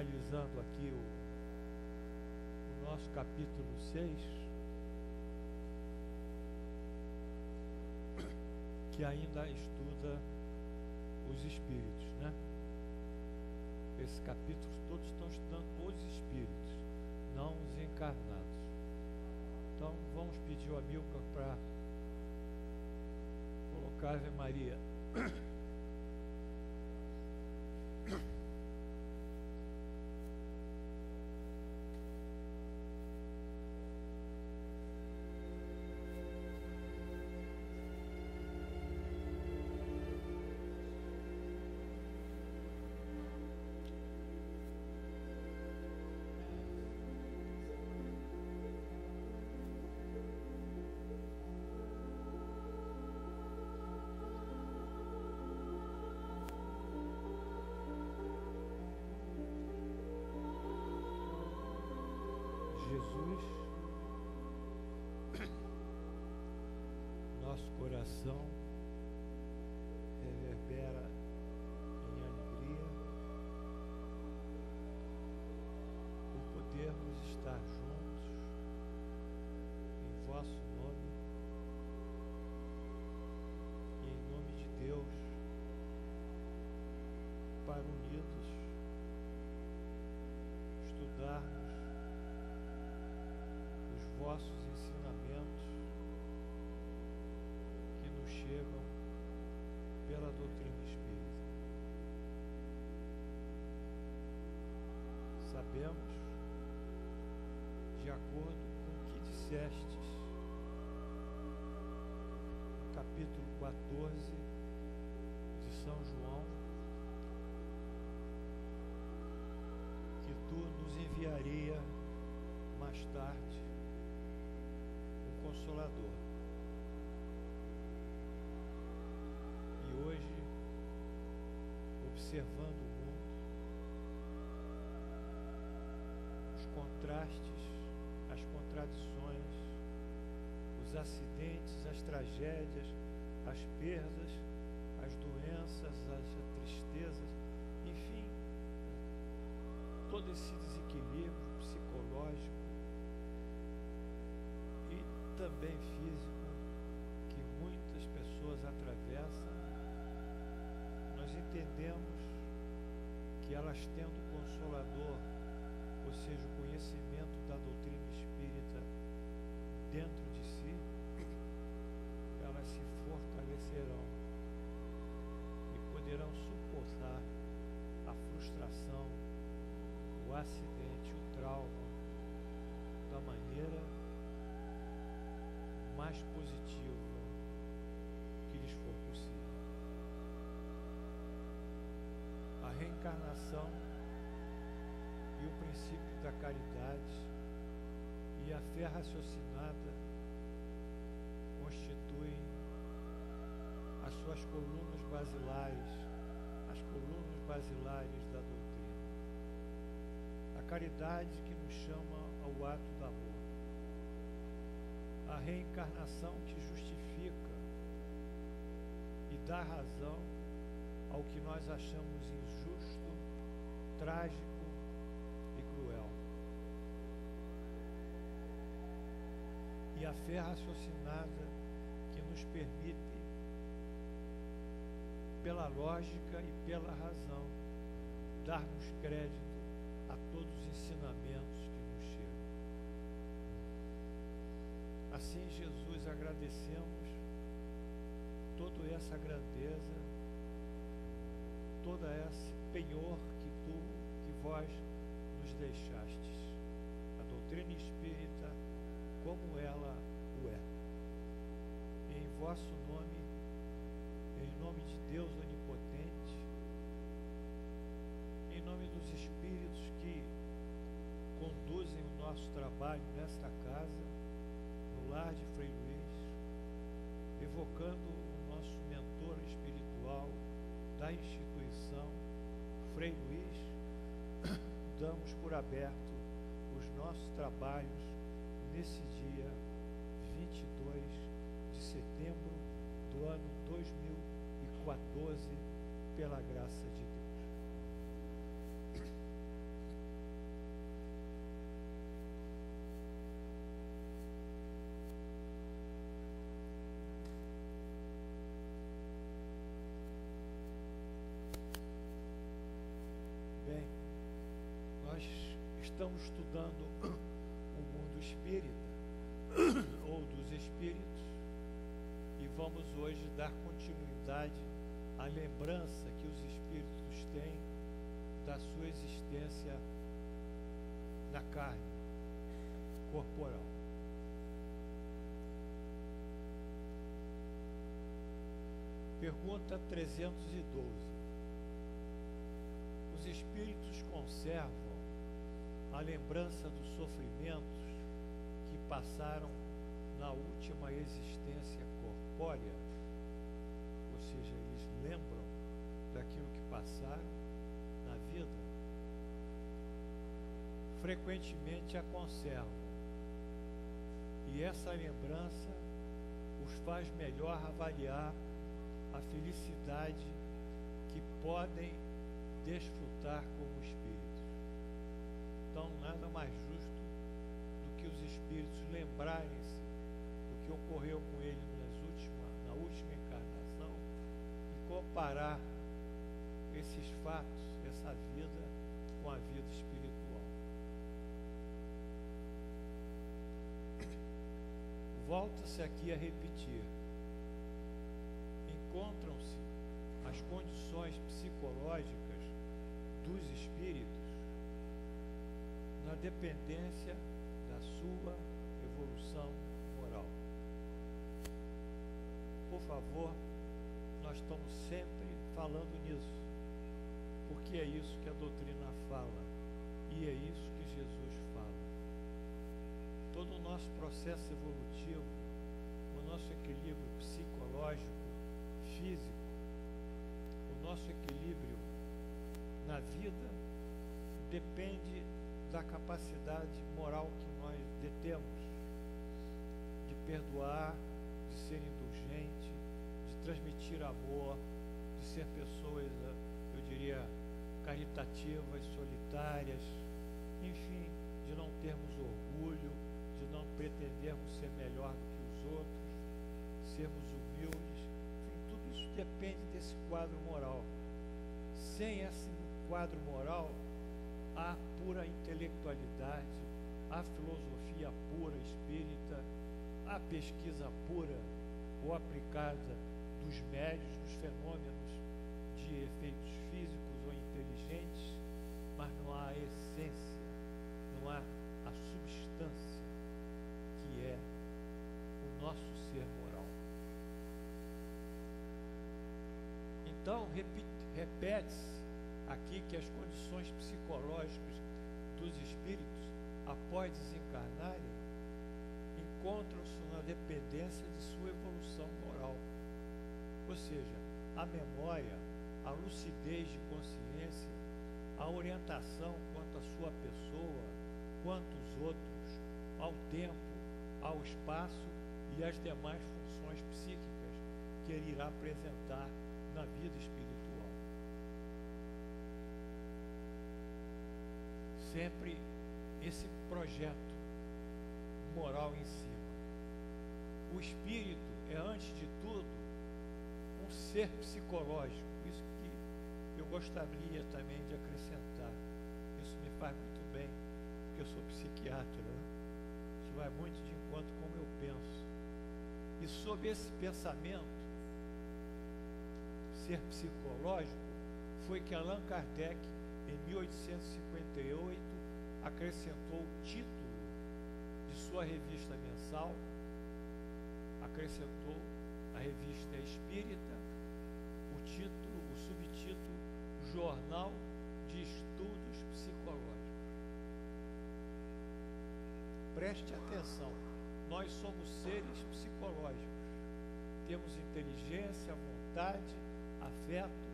finalizando aqui o nosso capítulo 6, que ainda estuda os espíritos, né? Esses capítulos todos estão estudando os espíritos, não os encarnados. Então vamos pedir ao Amilcar para colocar a Ave Maria. Jesus, nosso coração reverbera em alegria por podermos estar juntos em vosso nome e em nome de Deus, para unidos estudarmos vossos ensinamentos que nos chegam pela doutrina espírita. Sabemos, de acordo com o que dissestes no capítulo 14 de São João, que tu nos enviaria mais tarde Consolador. E hoje, observando o mundo, os contrastes, as contradições, os acidentes, as tragédias, as perdas, as doenças, as tristezas, enfim, todo esse desequilíbrio psicológico também físico que muitas pessoas atravessam, nós entendemos que elas tendo o Consolador, ou seja, o conhecimento da doutrina espírita dentro de si, elas se fortalecerão e poderão suportar a frustração, o acidente, o trauma da maneira mais positiva que lhes for possível. A reencarnação e o princípio da caridade e a fé raciocinada constituem as suas colunas basilares, as colunas basilares da doutrina. A caridade que nos chama ao ato do amor. A reencarnação que justifica e dá razão ao que nós achamos injusto, trágico e cruel. E a fé raciocinada que nos permite, pela lógica e pela razão, darmos crédito a todos os ensinamentos que nos chegam. Assim, Jesus, agradecemos toda essa grandeza, todo esse penhor que vós nos deixastes. A doutrina espírita, como ela o é. E em vosso nome, em nome de Deus onipotente, em nome dos espíritos que conduzem o nosso trabalho nesta casa, no lar de Frei Luís, evocando o nosso mentor espiritual da instituição, Frei Luís, damos por aberto os nossos trabalhos nesse dia 22 de setembro do ano 2014, pela graça de Deus. estamos estudando o mundo espírita, ou dos espíritos, e vamos hoje dar continuidade à lembrança que os espíritos têm da sua existência na carne corporal. Pergunta 312. Os espíritos conservam a lembrança dos sofrimentos que passaram na última existência corpórea? Ou seja, eles lembram daquilo que passaram na vida? Frequentemente a conservam. E essa lembrança os faz melhor avaliar a felicidade que podem desfrutar como espíritos. Então, nada mais justo do que os espíritos lembrarem-se do que ocorreu com ele na última encarnação e comparar esses fatos, essa vida, com a vida espiritual. Volta-se aqui a repetir. Encontram-se as condições psicológicas dos espíritos na dependência da sua evolução moral. Por favor, nós estamos sempre falando nisso, porque é isso que a doutrina fala e é isso que Jesus fala. Todo o nosso processo evolutivo, o nosso equilíbrio psicológico, físico, o nosso equilíbrio na vida depende da capacidade moral que nós detemos de perdoar, de ser indulgente, de transmitir amor, de ser pessoas, eu diria, caritativas, solitárias, enfim, de não termos orgulho, de não pretendermos ser melhor do que os outros, sermos humildes. Enfim, tudo isso depende desse quadro moral. Sem esse quadro moral, há pura intelectualidade, há filosofia pura espírita, há pesquisa pura ou aplicada dos médios, dos fenômenos de efeitos físicos ou inteligentes, mas não há a essência, não há a substância que é o nosso ser moral. Então, repete-se aqui que as condições psicológicas dos espíritos, após desencarnarem, encontram-se na dependência de sua evolução moral. Ou seja, a memória, a lucidez de consciência, a orientação quanto à sua pessoa, quanto aos outros, ao tempo, ao espaço e às demais funções psíquicas que ele irá apresentar na vida espiritual. Sempre esse projeto moral em cima. O espírito é, antes de tudo, um ser psicológico. Isso que eu gostaria também de acrescentar. Isso me faz muito bem, porque eu sou psiquiatra, né? Isso vai muito de encontro com como eu penso. E sob esse pensamento, ser psicológico, foi que Allan Kardec, em 1858, acrescentou o título de sua revista mensal, acrescentou a revista Espírita, o título, o subtítulo, Jornal de Estudos Psicológicos. Preste atenção, nós somos seres psicológicos, temos inteligência, vontade, afetos,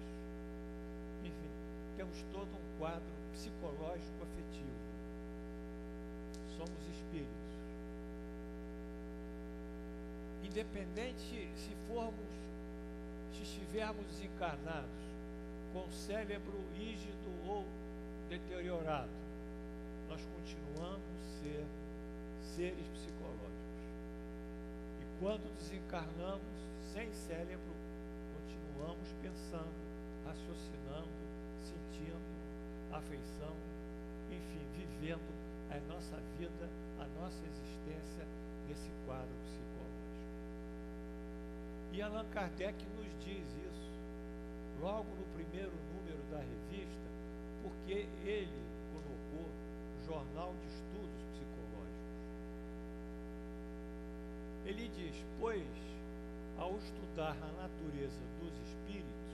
enfim, temos todo um quadro psicológico afetivo. Somos espíritos. Independente se estivermos desencarnados, com o cérebro rígido ou deteriorado, nós continuamos a ser seres psicológicos. E quando desencarnamos, sem cérebro, continuamos pensando, raciocinando, sentindo, afeição, enfim, vivendo a nossa vida, a nossa existência nesse quadro psicológico. E Allan Kardec nos diz isso logo no primeiro número da revista, porque ele colocou Jornal de Estudos Psicológicos. Ele diz: pois, ao estudar a natureza dos espíritos,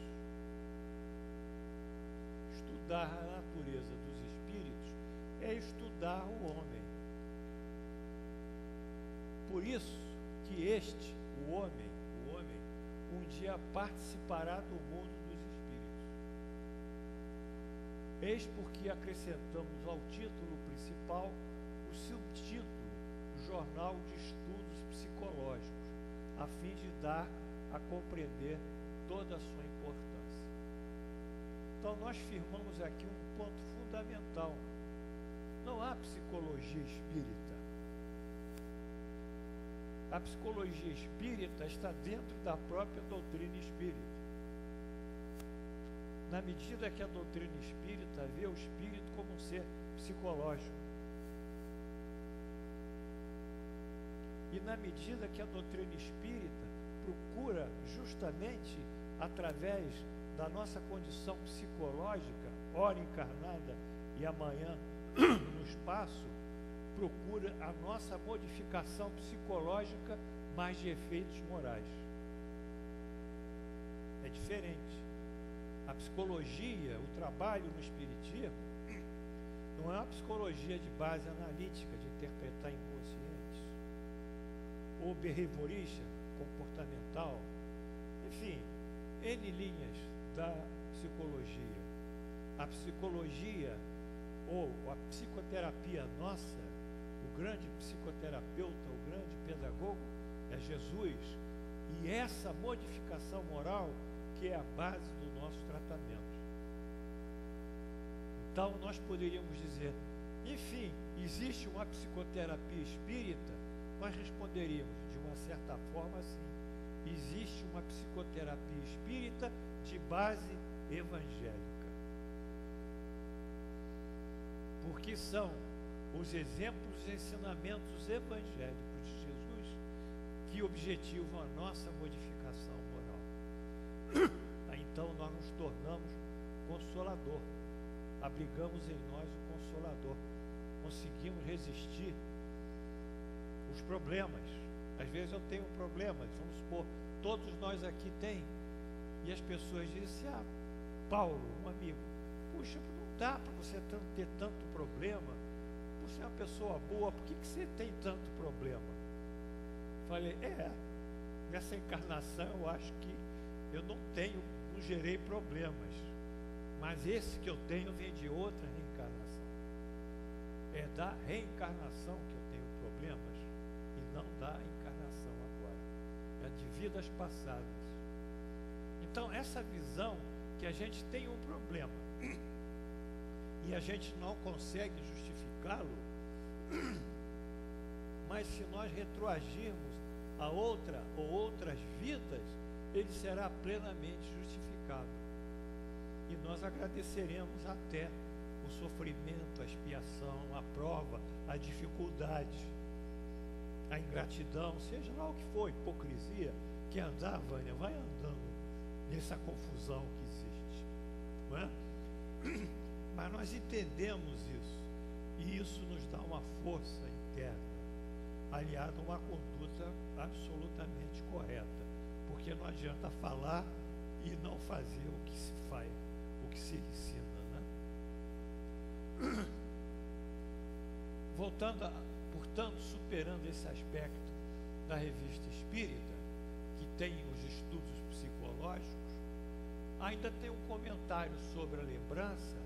estudar a natureza dos espíritos é estudar o homem. Por isso que este, o homem, um dia participará do mundo dos espíritos. Eis porque acrescentamos ao título principal o subtítulo Jornal de Estudos Psicológicos, a fim de dar a compreender toda a sua importância. Então nós firmamos aqui um ponto fundamental. Não há psicologia espírita. A psicologia espírita está dentro da própria doutrina espírita. Na medida que a doutrina espírita vê o espírito como um ser psicológico. E na medida que a doutrina espírita procura justamente através da nossa condição psicológica, ora encarnada e amanhã no espaço, procura a nossa modificação psicológica, mais de efeitos morais. É diferente. A psicologia, o trabalho no espiritismo, não é uma psicologia de base analítica, de interpretar inconscientes, ou behaviorista, comportamental, enfim, N linhas da psicologia. A psicologia, ou a psicoterapia nossa, o grande psicoterapeuta, o grande pedagogo é Jesus, e essa modificação moral que é a base do nosso tratamento. Então nós poderíamos dizer, enfim, existe uma psicoterapia espírita? Nós responderíamos de uma certa forma assim, existe uma psicoterapia espírita de base evangélica. Porque são os exemplos e ensinamentos evangélicos de Jesus que objetivam a nossa modificação moral. Então nós nos tornamos consolador, abrigamos em nós o Consolador, conseguimos resistir os problemas. Às vezes eu tenho um problema, vamos supor, todos nós aqui tem, e as pessoas dizem assim, ah, Paulo, um amigo, puxa, não dá para você ter tanto problema, você é uma pessoa boa, por que você tem tanto problema? Falei, nessa encarnação eu acho que eu não gerei problemas, mas esse que eu tenho vem de outra reencarnação. É da reencarnação que eu tenho problemas e não da encarnação agora. É de vidas passadas. Então essa visão que a gente tem um problema e a gente não consegue justificá-lo, mas se nós retroagirmos a outra ou outras vidas, ele será plenamente justificado. E nós agradeceremos até o sofrimento, a expiação, a prova, a dificuldade, a ingratidão, seja lá o que for, hipocrisia, que andar, Vânia, vai andando nessa confusão que existe, não é? Mas nós entendemos isso, e isso nos dá uma força interna, aliada a uma conduta absolutamente correta, porque não adianta falar e não fazer o que se faz, o que se ensina, né? Voltando, portanto, superando esse aspecto da revista espírita, que tem os estudos psicológicos, ainda tem um comentário sobre a lembrança.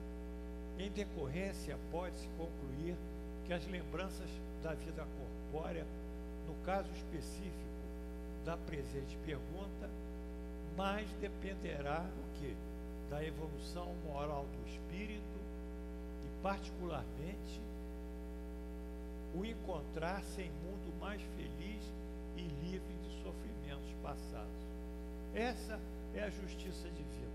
Em decorrência, pode-se concluir que as lembranças da vida corpórea, no caso específico da presente pergunta, mais dependerá do que? Da evolução moral do espírito e, particularmente, o encontrar-se em mundo mais feliz e livre de sofrimentos passados. Essa é a justiça divina.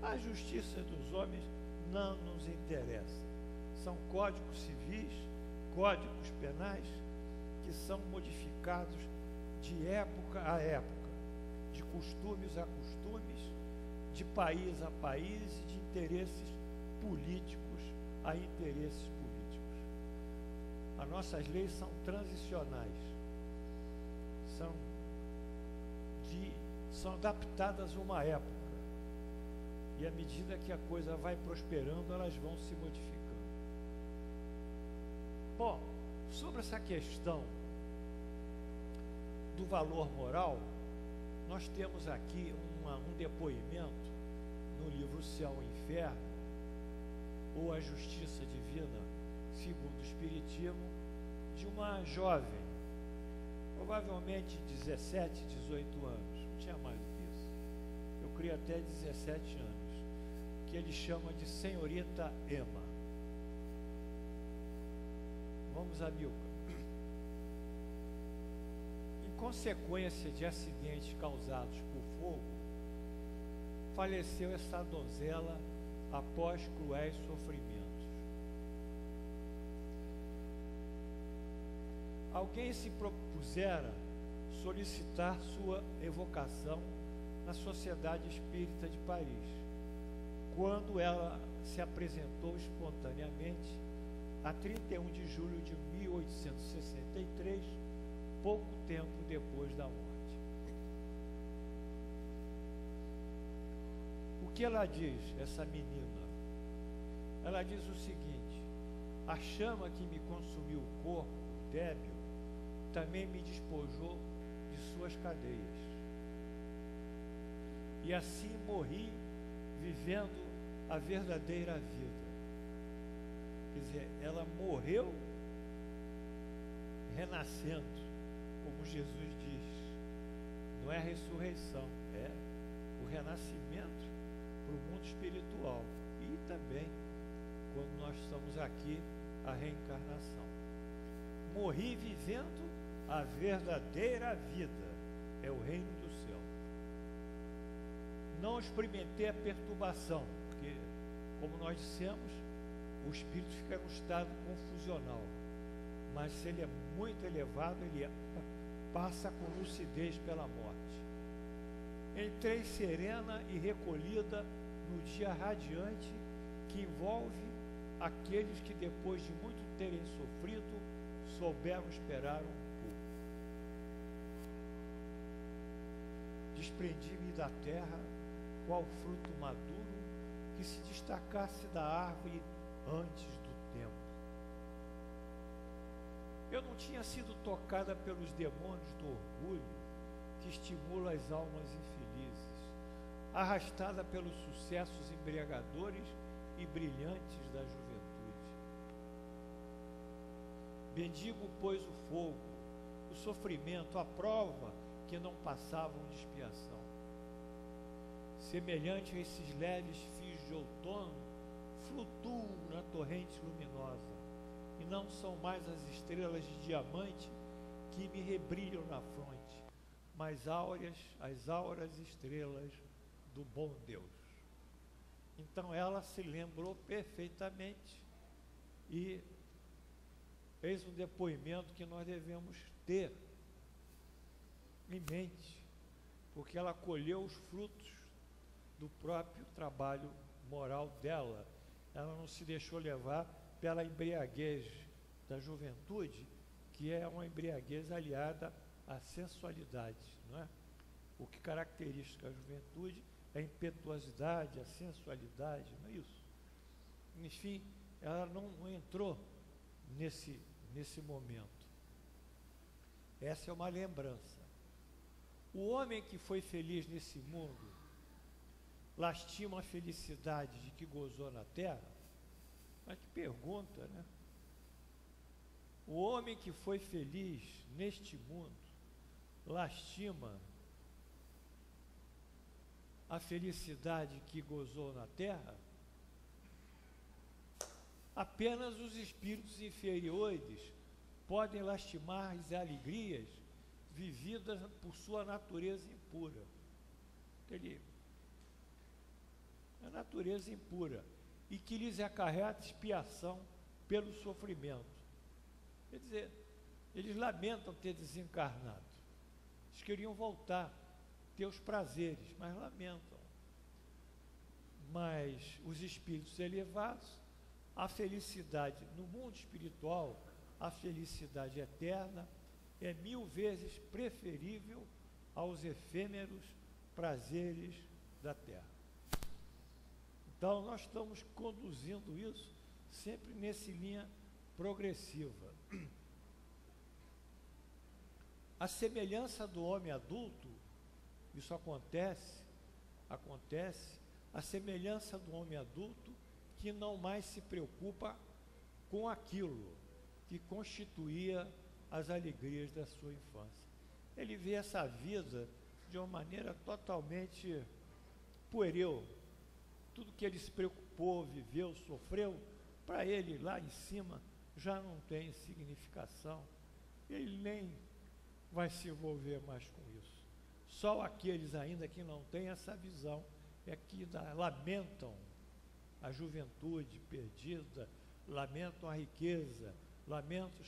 A justiça dos homens não nos interessa. São códigos civis códigos penais que são modificados de época a época, de costumes a costumes, de país a país e de interesses políticos a interesses políticos. As nossas leis são transicionais, são adaptadas a uma época, e à medida que a coisa vai prosperando, elas vão se modificando. Bom, sobre essa questão do valor moral, nós temos aqui um depoimento no livro Céu e Inferno, ou A Justiça Divina, segundo o Espiritismo, de uma jovem, provavelmente 17, 18 anos, não tinha mais do que isso, eu creio até 17 anos, que ele chama de Senhorita Emma. Vamos a Milka. Em consequência de acidentes causados por fogo, faleceu essa donzela após cruéis sofrimentos. Alguém se propusera solicitar sua evocação na Sociedade Espírita de Paris, quando ela se apresentou espontaneamente a 31 de julho de 1863, pouco tempo depois da morte. O que ela diz, essa menina? Ela diz o seguinte: a chama que me consumiu o corpo débil também me despojou de suas cadeias. E assim morri vivendo a verdadeira vida. Quer dizer, ela morreu renascendo, como Jesus diz. Não é a ressurreição, é o renascimento para o mundo espiritual. E também, quando nós estamos aqui, a reencarnação. Morri vivendo a verdadeira vida, é o reino do céu. Não experimentei a perturbação, porque, como nós dissemos, o espírito fica em um estado confusional, mas se ele é muito elevado, ele passa com lucidez pela morte. Entrei serena e recolhida no dia radiante que envolve aqueles que, depois de muito terem sofrido, souberam esperar um pouco. Desprendi-me da terra qual fruto maduro que se destacasse da árvore antes do tempo. Eu não tinha sido tocada pelos demônios do orgulho que estimula as almas infelizes, arrastada pelos sucessos embriagadores e brilhantes da juventude. Bendigo, pois, o fogo, o sofrimento, a prova que não passavam de expiação. Semelhante a esses leves fios de outono, flutuam na torrente luminosa, e não são mais as estrelas de diamante que me rebrilham na fronte, mas as áureas estrelas do bom Deus. Então ela se lembrou perfeitamente, e fez um depoimento que nós devemos ter em mente, porque ela colheu os frutos do próprio trabalho moral dela. Ela não se deixou levar pela embriaguez da juventude, que é uma embriaguez aliada à sensualidade, não é? O que caracteriza a juventude é a impetuosidade, a sensualidade, não é isso? Enfim, ela não entrou nesse momento. Essa é uma lembrança. O homem que foi feliz nesse mundo lastima a felicidade de que gozou na terra? Mas que pergunta, né? O homem que foi feliz neste mundo lastima a felicidade que gozou na terra? Apenas os espíritos inferiores podem lastimar as alegrias vividas por sua natureza impura. A natureza impura, e que lhes acarreta expiação pelo sofrimento. Quer dizer, eles lamentam ter desencarnado. Eles queriam voltar, ter os prazeres, mas lamentam. Mas os espíritos elevados, a felicidade no mundo espiritual, a felicidade eterna, é 1000 vezes preferível aos efêmeros prazeres da terra. Então, nós estamos conduzindo isso sempre nessa linha progressiva. A semelhança do homem adulto, isso acontece, a semelhança do homem adulto que não mais se preocupa com aquilo que constituía as alegrias da sua infância. Ele vê essa vida de uma maneira totalmente pueril. Tudo que ele se preocupou, viveu, sofreu, para ele lá em cima já não tem significação. Ele nem vai se envolver mais com isso. Só aqueles ainda que não têm essa visão é que lamentam a juventude perdida, lamentam a riqueza, lamentam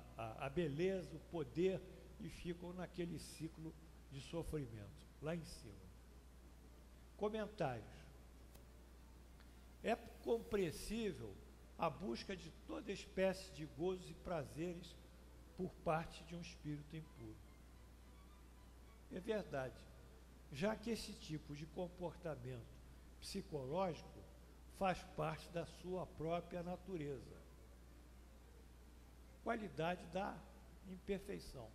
a beleza, o poder, e ficam naquele ciclo de sofrimento, lá em cima. Comentários. É compreensível a busca de toda espécie de gozos e prazeres por parte de um espírito impuro. É verdade, já que esse tipo de comportamento psicológico faz parte da sua própria natureza, qualidade da imperfeição.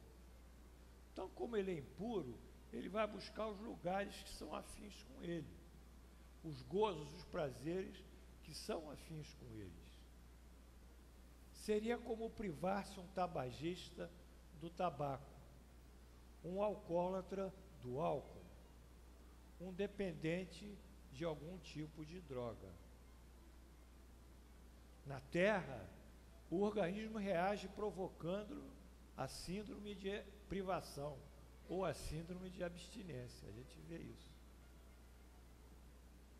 Então, como ele é impuro, ele vai buscar os lugares que são afins com ele, os gozos, os prazeres que são afins com eles. Seria como privar-se um tabagista do tabaco, um alcoólatra do álcool, um dependente de algum tipo de droga. Na Terra, o organismo reage provocando a síndrome de privação ou a síndrome de abstinência. A gente vê isso.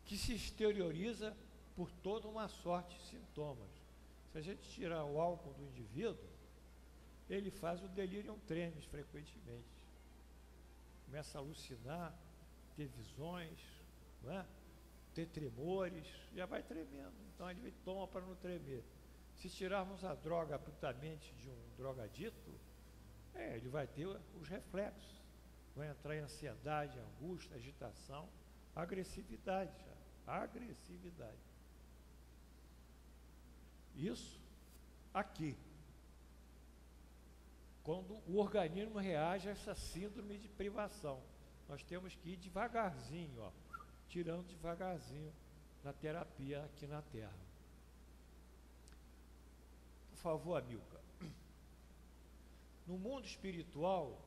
Que se exterioriza por toda uma sorte de sintomas. Se a gente tirar o álcool do indivíduo, ele faz o delirium tremens frequentemente. Começa a alucinar, ter visões, não é? Ter tremores, já vai tremendo. Então ele toma para não tremer. Se tirarmos a droga abruptamente de um drogadito, ele vai ter os reflexos. Vai entrar em ansiedade, angústia, agitação, agressividade. Agressividade. Isso aqui. Quando o organismo reage a essa síndrome de privação, nós temos que ir devagarzinho, tirando devagarzinho na terapia aqui na Terra. Por favor, Amilcar. No mundo espiritual,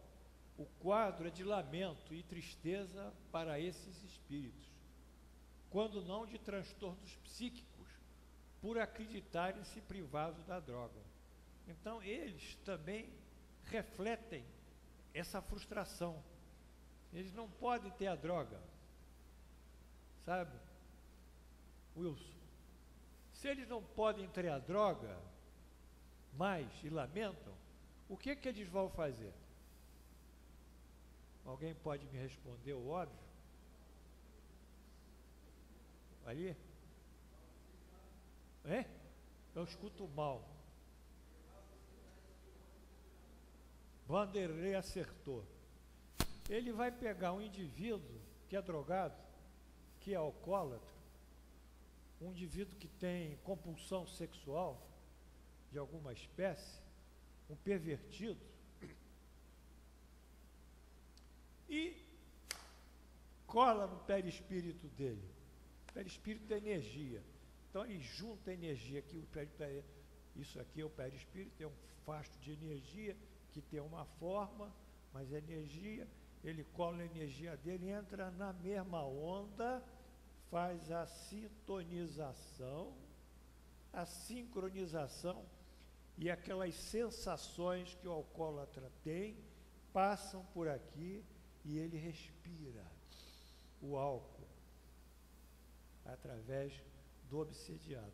o quadro é de lamento e tristeza para esses espíritos, quando não de transtornos psíquicos, por acreditarem-se privados da droga. Então, eles também refletem essa frustração. Eles não podem ter a droga, sabe, Wilson? Se eles não podem ter a droga mais e lamentam, o que eles vão fazer? Alguém pode me responder o óbvio? Ali? Eu escuto mal. Vanderlei acertou. Ele vai pegar um indivíduo que é drogado, que é alcoólatra, um indivíduo que tem compulsão sexual de alguma espécie, um pervertido, e cola no perispírito dele. O perispírito é energia. Então ele junta a energia aqui, isso aqui é o perispírito, é um fasto de energia que tem uma forma, mas é energia. Ele cola a energia dele, entra na mesma onda, faz a sintonização, a sincronização, e aquelas sensações que o alcoólatra tem passam por aqui e ele respira o álcool através do obsediado.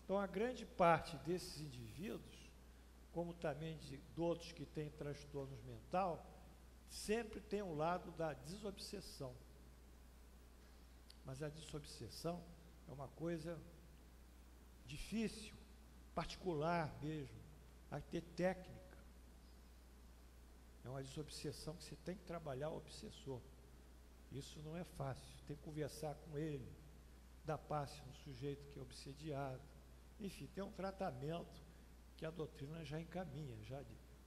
Então, a grande parte desses indivíduos, como também de outros que têm transtornos mental, sempre tem um lado da desobsessão. Mas a desobsessão é uma coisa difícil, particular mesmo, a ter técnica. É uma desobsessão que você tem que trabalhar o obsessor. Isso não é fácil, tem que conversar com ele, dar passe no sujeito que é obsediado. Enfim, tem um tratamento que a doutrina já encaminha,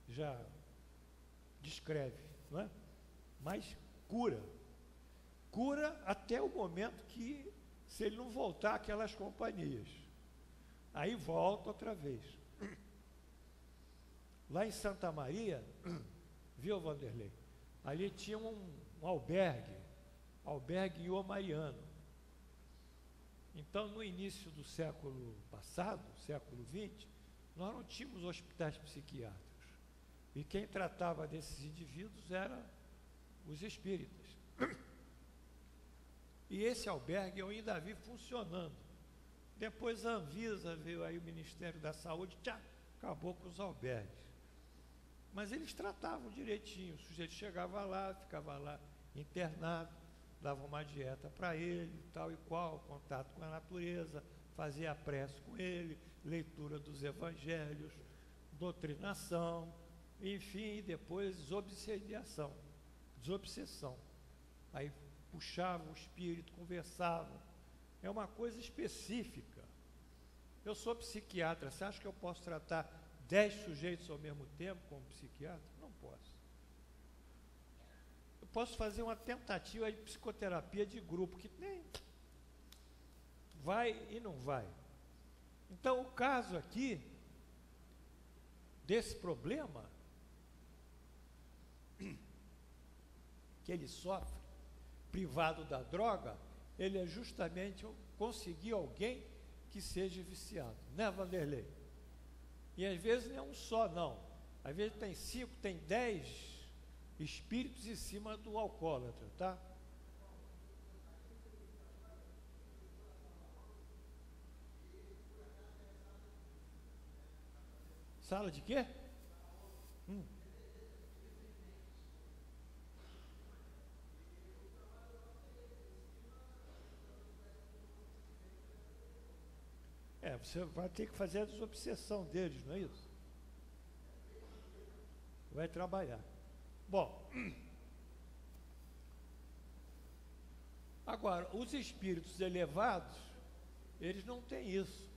já descreve, não é? Mas cura até o momento que, se ele não voltar àquelas companhias, aí volta outra vez. Lá em Santa Maria, viu, Vanderlei? Ali tinha um albergue Iô Mariano. Então, no início do século passado, século XX, nós não tínhamos hospitais psiquiátricos. E quem tratava desses indivíduos eram os espíritas. E esse albergue eu ainda vi funcionando. Depois a Anvisa veio aí, o Ministério da Saúde, acabou com os albergues. Mas eles tratavam direitinho, o sujeito chegava lá, ficava lá internado, dava uma dieta para ele, tal e qual, contato com a natureza, fazia a prece com ele, leitura dos evangelhos, doutrinação, enfim, e depois desobsessão. Aí puxava o espírito, conversava. É uma coisa específica. Eu sou psiquiatra, você acha que eu posso tratar 10 sujeitos ao mesmo tempo como psiquiatra? Não posso. Eu posso fazer uma tentativa de psicoterapia de grupo, que nem vai e não vai. Então, o caso aqui, desse problema, que ele sofre, privado da droga, ele é justamente conseguir alguém que seja viciado, né, Vanderlei? E às vezes não é um só, não. Às vezes tem 5, tem 10 espíritos em cima do alcoólatra, tá? Sala de quê? Você vai ter que fazer a desobsessão deles, não é isso? Vai trabalhar. Bom, agora, os espíritos elevados, eles não têm isso.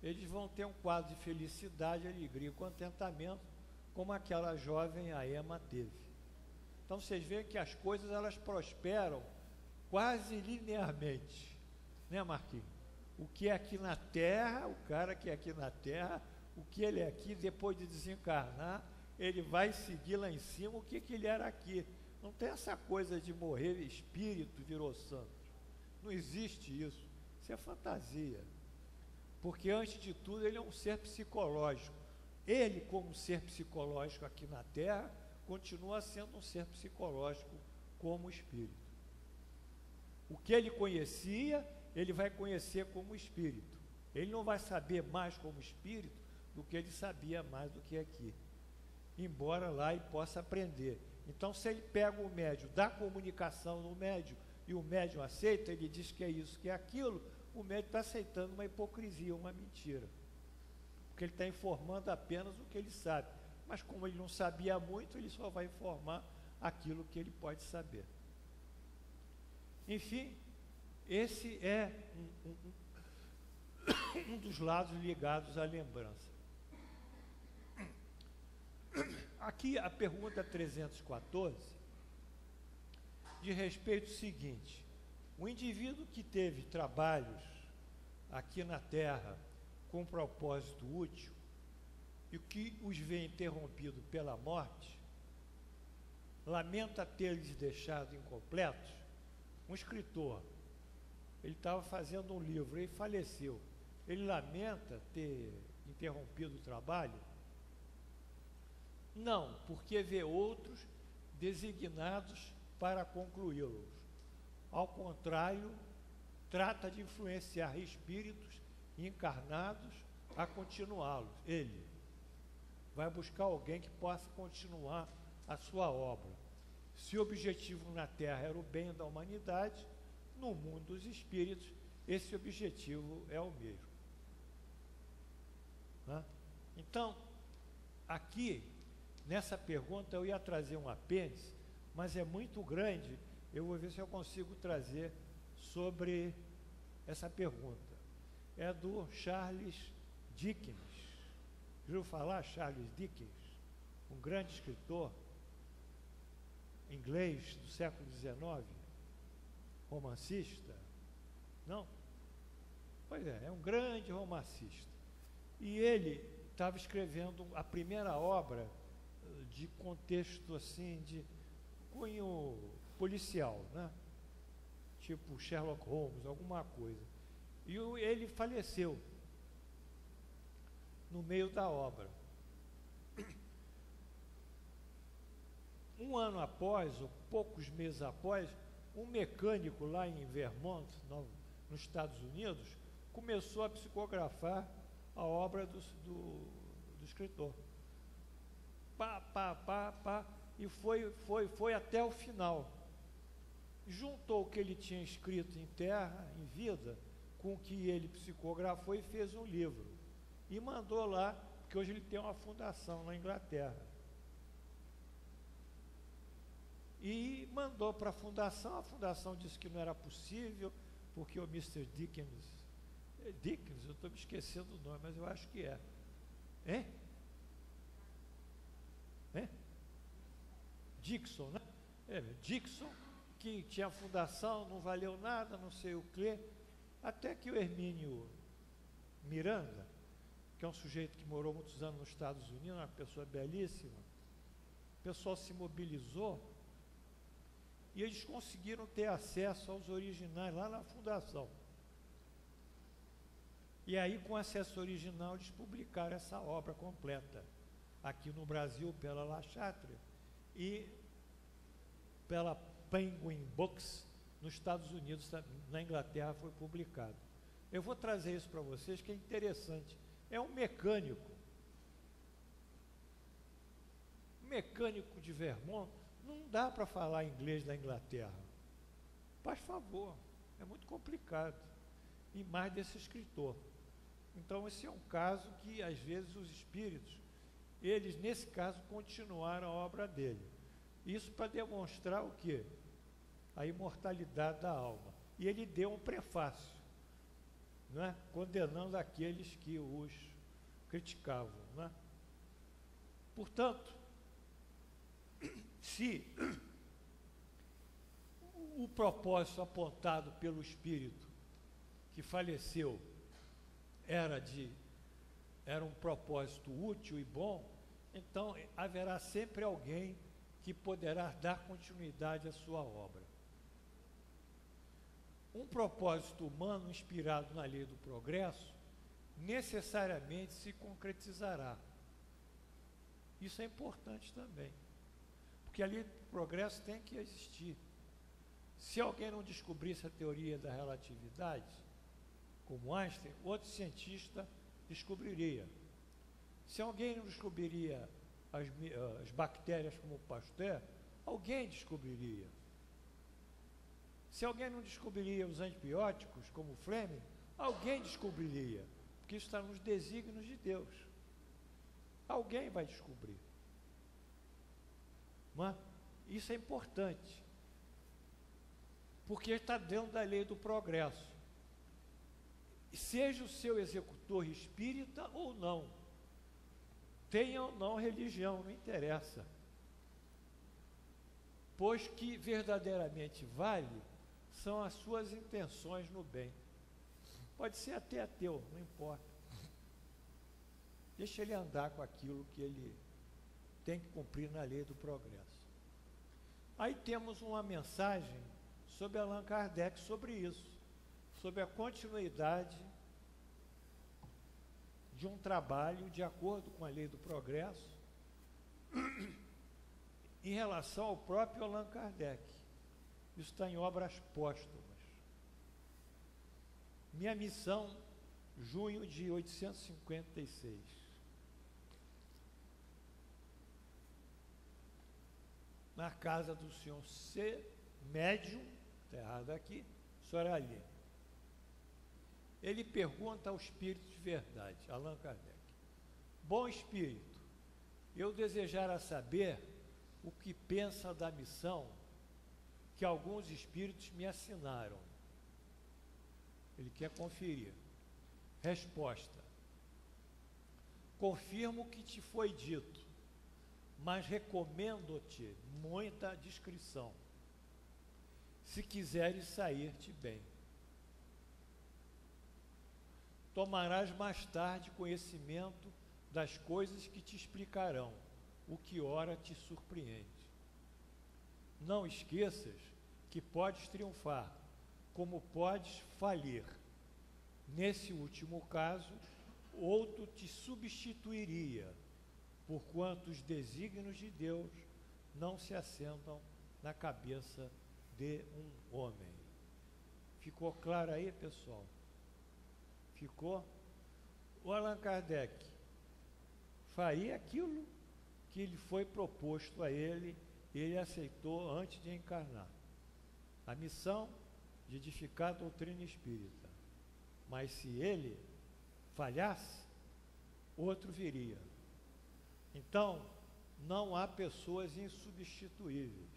Eles vão ter um quadro de felicidade, alegria e contentamento, como aquela jovem, a Ema, teve. Então, vocês veem que as coisas, elas prosperam quase linearmente, né, Marquinhos? O que é aqui na Terra, o cara que é aqui na Terra, o que ele é aqui, depois de desencarnar, ele vai seguir lá em cima o que ele era aqui. Não tem essa coisa de morrer espírito, virou santo. Não existe isso. Isso é fantasia. Porque, antes de tudo, ele é um ser psicológico. Ele, como ser psicológico aqui na Terra, continua sendo um ser psicológico como espírito. O que ele conhecia, ele vai conhecer como espírito. Ele não vai saber mais como espírito do que ele sabia mais do que aqui. Embora lá ele possa aprender. Então, se ele pega o médium, dá comunicação no médium, e o médium aceita, ele diz que é isso, que é aquilo, o médium está aceitando uma hipocrisia, uma mentira. Porque ele está informando apenas o que ele sabe. Mas como ele não sabia muito, ele só vai informar aquilo que ele pode saber. Enfim, esse é um dos lados ligados à lembrança. Aqui a pergunta 314 diz respeito ao seguinte: o indivíduo que teve trabalhos aqui na Terra com propósito útil e que os vê interrompido pela morte, lamenta ter-lhes deixado incompletos. Um escritor, ele estava fazendo um livro e faleceu. Ele lamenta ter interrompido o trabalho? Não, porque vê outros designados para concluí-los. Ao contrário, trata de influenciar espíritos encarnados a continuá-los. Ele vai buscar alguém que possa continuar a sua obra. Se o objetivo na Terra era o bem da humanidade, no mundo dos espíritos, esse objetivo é o mesmo. Então, aqui, nessa pergunta, eu ia trazer um apêndice, mas é muito grande, eu vou ver se eu consigo trazer sobre essa pergunta. É do Charles Dickens. Já ouviu falar Charles Dickens? Um grande escritor inglês do século XIX, romancista? Não? Pois é um grande romancista. E ele estava escrevendo a primeira obra de contexto assim, de cunho policial, né? Tipo Sherlock Holmes, alguma coisa. E ele faleceu no meio da obra. Um ano após, ou poucos meses após, um mecânico lá em Vermont, nos Estados Unidos, começou a psicografar a obra do escritor. E foi até o final. Juntou o que ele tinha escrito em terra, em vida, com o que ele psicografou e fez um livro. E mandou lá, porque hoje ele tem uma fundação na Inglaterra. E mandou para a fundação disse que não era possível, porque o Mr. Dickens, eu estou me esquecendo o nome, mas eu acho que é. Hein? Dixon, né? Dixon, que tinha a fundação, não valeu nada, não sei o quê, até que o Hermínio Miranda, que é um sujeito que morou muitos anos nos Estados Unidos, uma pessoa belíssima, o pessoal se mobilizou e eles conseguiram ter acesso aos originais lá na fundação. E aí, com acesso original, eles publicaram essa obra completa, aqui no Brasil pela La Chatre e pela Penguin Books nos Estados Unidos, na Inglaterra foi publicado. Eu vou trazer isso para vocês, que é interessante. É um mecânico de Vermont. Não dá para falar inglês da Inglaterra. Faz favor, é muito complicado. E mais desse escritor. Então, esse é um caso que, às vezes, os espíritos, eles, nesse caso, continuaram a obra dele. Isso para demonstrar o quê? A imortalidade da alma. E ele deu um prefácio, né? Condenando aqueles que os criticavam, né? Portanto, se o propósito apontado pelo espírito que faleceu era um propósito útil e bom, então haverá sempre alguém que poderá dar continuidade à sua obra. Um propósito humano inspirado na lei do progresso necessariamente se concretizará. Isso é importante também, porque a lei do progresso tem que existir. Se alguém não descobrisse a teoria da relatividade, como Einstein, outro cientista descobriria. Se alguém não descobriria as bactérias como Pasteur, alguém descobriria. Se alguém não descobriria os antibióticos como Fleming, alguém descobriria, porque isso está nos desígnios de Deus. Alguém vai descobrir. Mas isso é importante, porque está dentro da lei do progresso. Seja o seu executor espírita ou não, tenha ou não religião, não interessa, pois que verdadeiramente vale são as suas intenções no bem. Pode ser até ateu, não importa. Deixa ele andar com aquilo que ele tem que cumprir na lei do progresso. Aí temos uma mensagem sobre Allan Kardec sobre isso, sobre a continuidade de um trabalho de acordo com a lei do progresso em relação ao próprio Allan Kardec. Isso está em Obras Póstumas. Minha missão, junho de 1856. Na casa do senhor C. Médium, está errado aqui, senhora ali. Ele pergunta ao Espírito de verdade, Allan Kardec: bom Espírito, eu desejara saber o que pensa da missão que alguns espíritos me assinaram. Ele quer conferir. Resposta: confirmo o que te foi dito, mas recomendo-te muita discrição, se quiseres sair-te bem. Tomarás mais tarde conhecimento das coisas que te explicarão, o que ora te surpreende. Não esqueças que podes triunfar, como podes falir. Nesse último caso, outro te substituiria, porquanto os desígnios de Deus não se assentam na cabeça de um homem. Ficou claro aí, pessoal? Ficou? O Allan Kardec faria aquilo que lhe foi proposto a ele, e ele aceitou antes de encarnar. A missão de edificar a doutrina espírita. Mas se ele falhasse, outro viria. Então, não há pessoas insubstituíveis.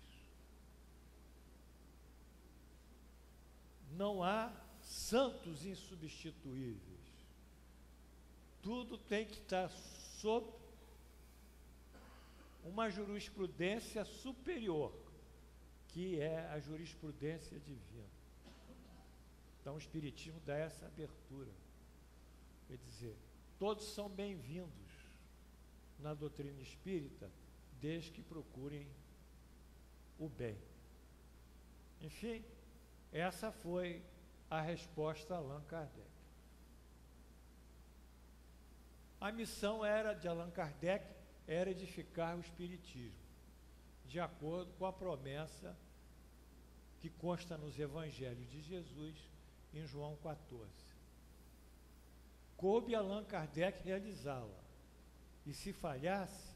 Não há santos insubstituíveis. Tudo tem que estar sob uma jurisprudência superior, que é a jurisprudência divina. Então o Espiritismo dá essa abertura. Quer dizer, todos são bem-vindos na doutrina espírita, desde que procurem o bem. Enfim, essa foi a resposta a Allan Kardec. A missão de Allan Kardec era edificar o Espiritismo, de acordo com a promessa que consta nos Evangelhos de Jesus, em João 14. Coube a Allan Kardec realizá-la, e se falhasse,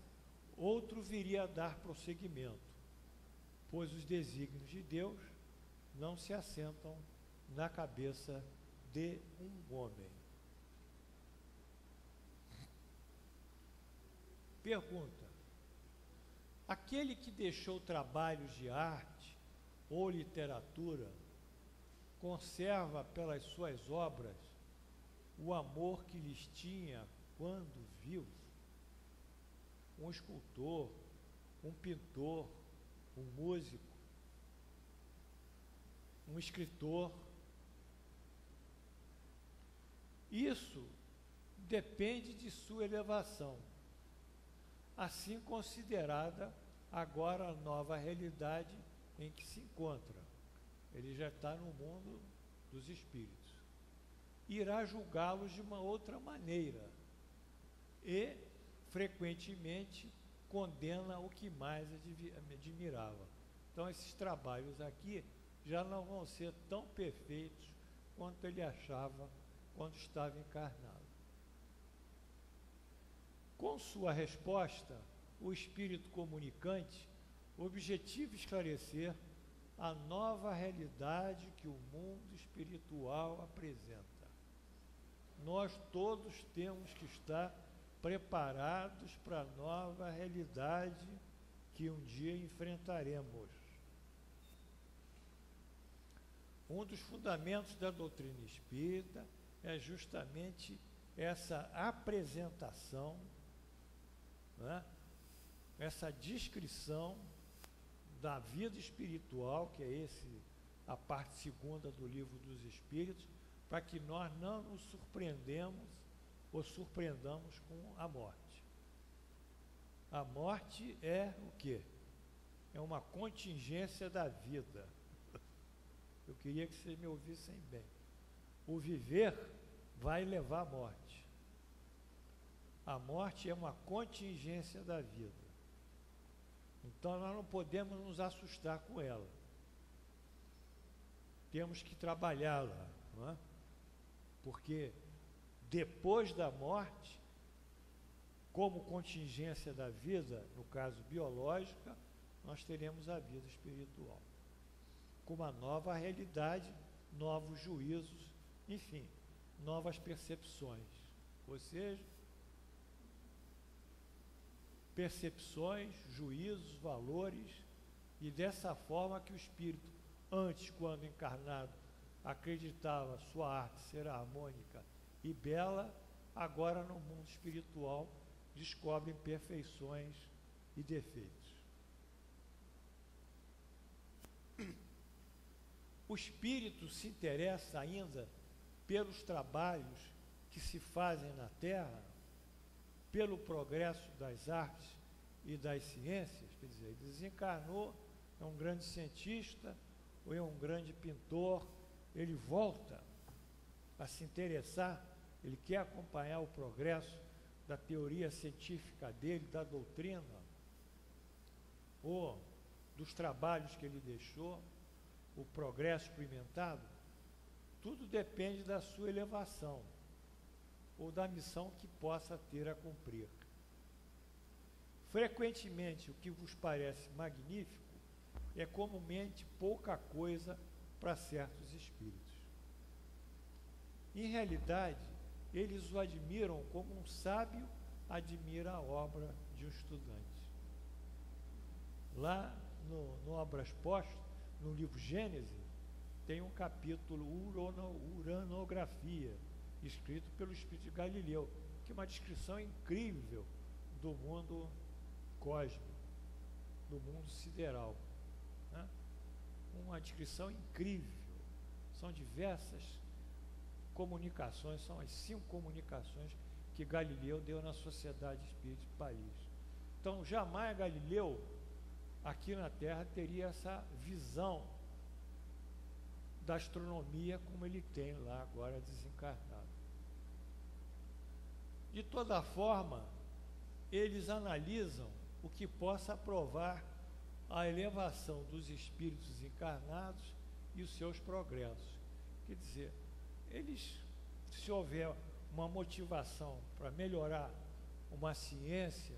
outro viria a dar prosseguimento, pois os desígnios de Deus não se assentam na cabeça de um homem. Pergunta: aquele que deixou trabalhos de arte ou literatura conserva pelas suas obras o amor que lhes tinha quando vivo? Um escultor, um pintor, um músico, um escritor. Isso depende de sua elevação, assim considerada agora a nova realidade em que se encontra. Ele já está no mundo dos espíritos. Irá julgá-los de uma outra maneira e, frequentemente, condena o que mais admirava. Então, esses trabalhos aqui já não vão ser tão perfeitos quanto ele achava quando estava encarnado. Com sua resposta, o espírito comunicante objetiva esclarecer a nova realidade que o mundo espiritual apresenta. Nós todos temos que estar preparados para a nova realidade que um dia enfrentaremos. Um dos fundamentos da doutrina espírita é justamente essa apresentação, né? Essa descrição da vida espiritual, que é a parte segunda do Livro dos Espíritos, para que nós não nos surpreendamos com a morte. A morte é o quê? É uma contingência da vida. Eu queria que vocês me ouvissem bem. O viver vai levar à morte. A morte é uma contingência da vida. Então nós não podemos nos assustar com ela. Temos que trabalhá-la, não é? Porque depois da morte, como contingência da vida, no caso biológica, nós teremos a vida espiritual, com uma nova realidade, novos juízos, enfim, novas percepções, ou seja, percepções, juízos, valores, e dessa forma que o espírito, antes, quando encarnado, acreditava sua arte ser harmônica e bela, agora no mundo espiritual descobre imperfeições e defeitos. O espírito se interessa ainda pelos trabalhos que se fazem na Terra, pelo progresso das artes e das ciências, quer dizer, ele desencarnou, é um grande cientista, ou é um grande pintor, ele volta a se interessar, ele quer acompanhar o progresso da teoria científica dele, da doutrina, ou dos trabalhos que ele deixou, o progresso experimentado, tudo depende da sua elevação, ou da missão que possa ter a cumprir. Frequentemente, o que vos parece magnífico é comumente pouca coisa para certos espíritos. Em realidade, eles o admiram como um sábio admira a obra de um estudante. Lá no Obras Póstumas, no livro Gênesis, tem um capítulo Uranografia, escrito pelo Espírito de Galileu, que é uma descrição incrível do mundo cósmico, do mundo sideral, né? Uma descrição incrível. São diversas comunicações, são as 5 comunicações que Galileu deu na Sociedade Espírita de Paris. Então, jamais Galileu, aqui na Terra, teria essa visão da astronomia como ele tem lá agora desencarnado. De toda forma, eles analisam o que possa provar a elevação dos espíritos encarnados e os seus progressos. Quer dizer, eles, se houver uma motivação para melhorar uma ciência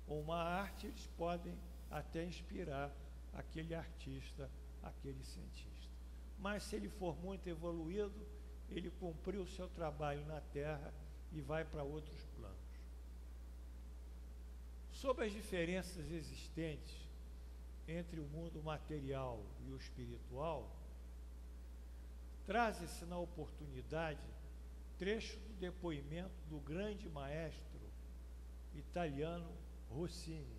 ou uma arte, eles podem até inspirar aquele artista, aquele cientista. Mas se ele for muito evoluído, ele cumpriu o seu trabalho na Terra e vai para outros planos. Sobre as diferenças existentes entre o mundo material e o espiritual, traz-se na oportunidade trecho do depoimento do grande maestro italiano Rossini,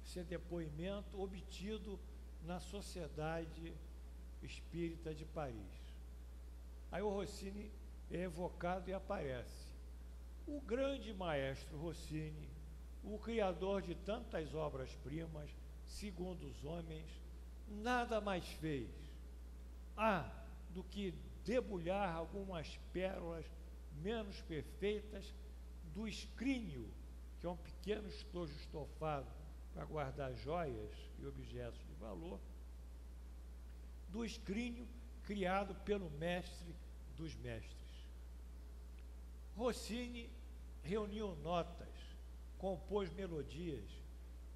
esse depoimento obtido na Sociedade Espírita de Paris. Aí o Rossini é evocado e aparece. O grande maestro Rossini, o criador de tantas obras-primas, segundo os homens, nada mais fez do que debulhar algumas pérolas menos perfeitas do escrínio, que é um pequeno estojo estofado para guardar joias e objetos de valor, do escrínio criado pelo mestre dos mestres. Rossini reuniu notas, compôs melodias,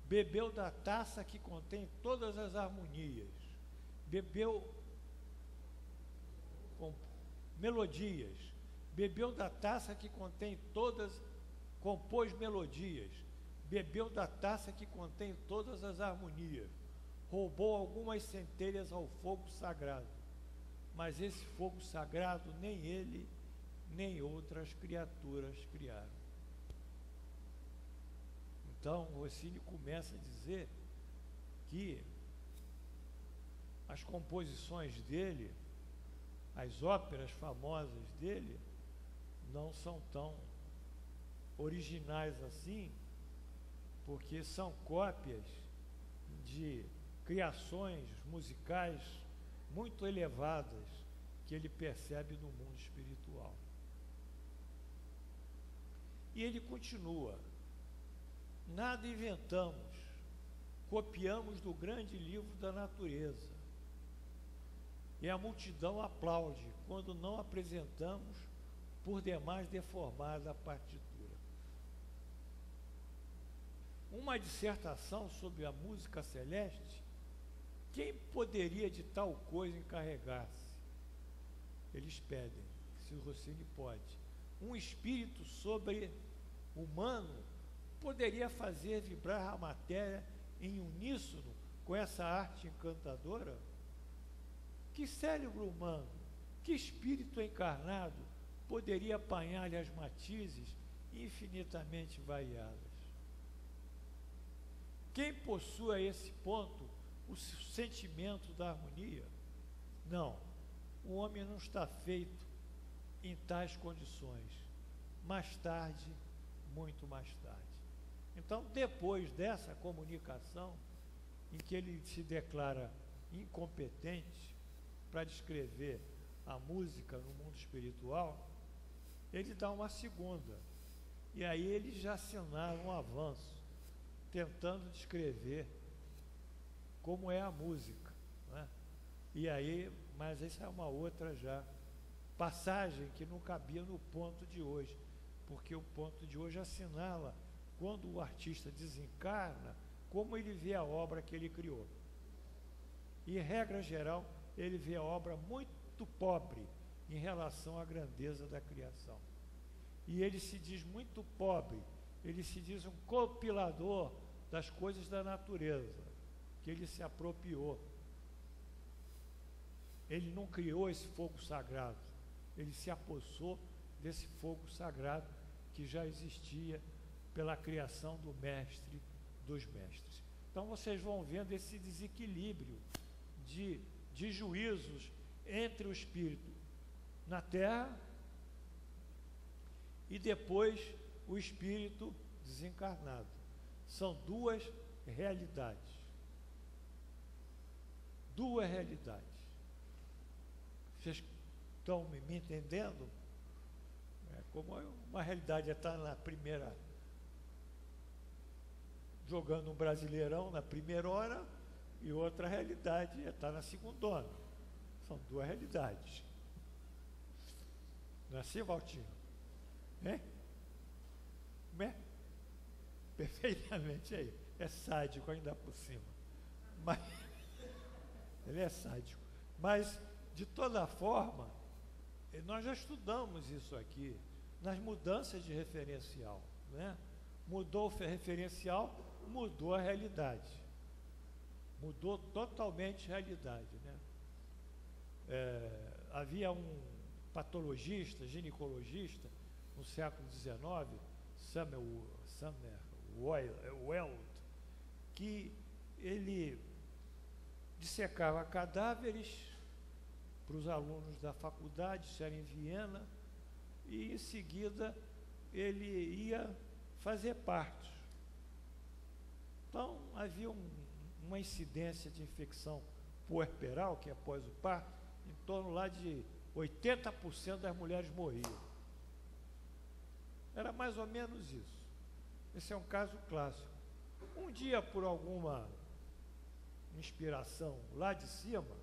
bebeu da taça que contém todas as harmonias, bebeu da taça que contém todas, compôs melodias, bebeu da taça que contém todas as harmonias, roubou algumas centelhas ao fogo sagrado, mas esse fogo sagrado nem ele, nem outras criaturas criaram. Então, Rossini começa a dizer que as composições dele, as óperas famosas dele, não são tão originais assim, porque são cópias de criações musicais muito elevadas que ele percebe no mundo espiritual. E ele continua: nada inventamos, copiamos do grande livro da natureza. e a multidão aplaude quando não apresentamos por demais deformada a partitura. Uma dissertação sobre a música celeste, quem poderia de tal coisa encarregar-se? Eles pedem, se o Rossini pode. Um espírito sobre-humano poderia fazer vibrar a matéria em uníssono com essa arte encantadora? Que cérebro humano, que espírito encarnado poderia apanhar-lhe as matizes infinitamente variadas? Quem possui a esse ponto o sentimento da harmonia? Não, o homem não está feito em tais condições. Mais tarde, muito mais tarde. Então, depois dessa comunicação, em que ele se declara incompetente para descrever a música no mundo espiritual, ele dá uma segunda. E aí ele já assinala um avanço, tentando descrever como é a música, né? E aí, mas essa é uma outra já passagem que não cabia no ponto de hoje, porque o ponto de hoje assinala quando o artista desencarna, como ele vê a obra que ele criou. E, em regra geral, ele vê a obra muito pobre em relação à grandeza da criação. E ele se diz muito pobre, ele se diz um compilador das coisas da natureza, que ele se apropriou. Ele não criou esse fogo sagrado, ele se apossou desse fogo sagrado que já existia pela criação do mestre dos mestres. Então vocês vão vendo esse desequilíbrio de juízos entre o espírito na terra e depois o espírito desencarnado. São duas realidades. Duas realidades. Vocês estão me entendendo? Como uma realidade é estar na primeira, jogando um Brasileirão na primeira hora, e outra realidade é estar na segundona. São duas realidades. Não é assim, Valtinho? Hein? Como é? Perfeitamente aí. É sádico ainda por cima. Mas ele é sádico. Mas, de toda forma, nós já estudamos isso aqui, nas mudanças de referencial, né? Mudou o referencial, mudou a realidade. Mudou totalmente a realidade, né? Havia um patologista, ginecologista, no século XIX, Samuel Weld, que ele dissecava cadáveres para os alunos da faculdade, isso era em Viena, e em seguida ele ia fazer partos. Então havia uma incidência de infecção puerperal, que é após o parto, em torno lá de 80% das mulheres morriam. Era mais ou menos isso. Esse é um caso clássico. Um dia, por alguma inspiração lá de cima,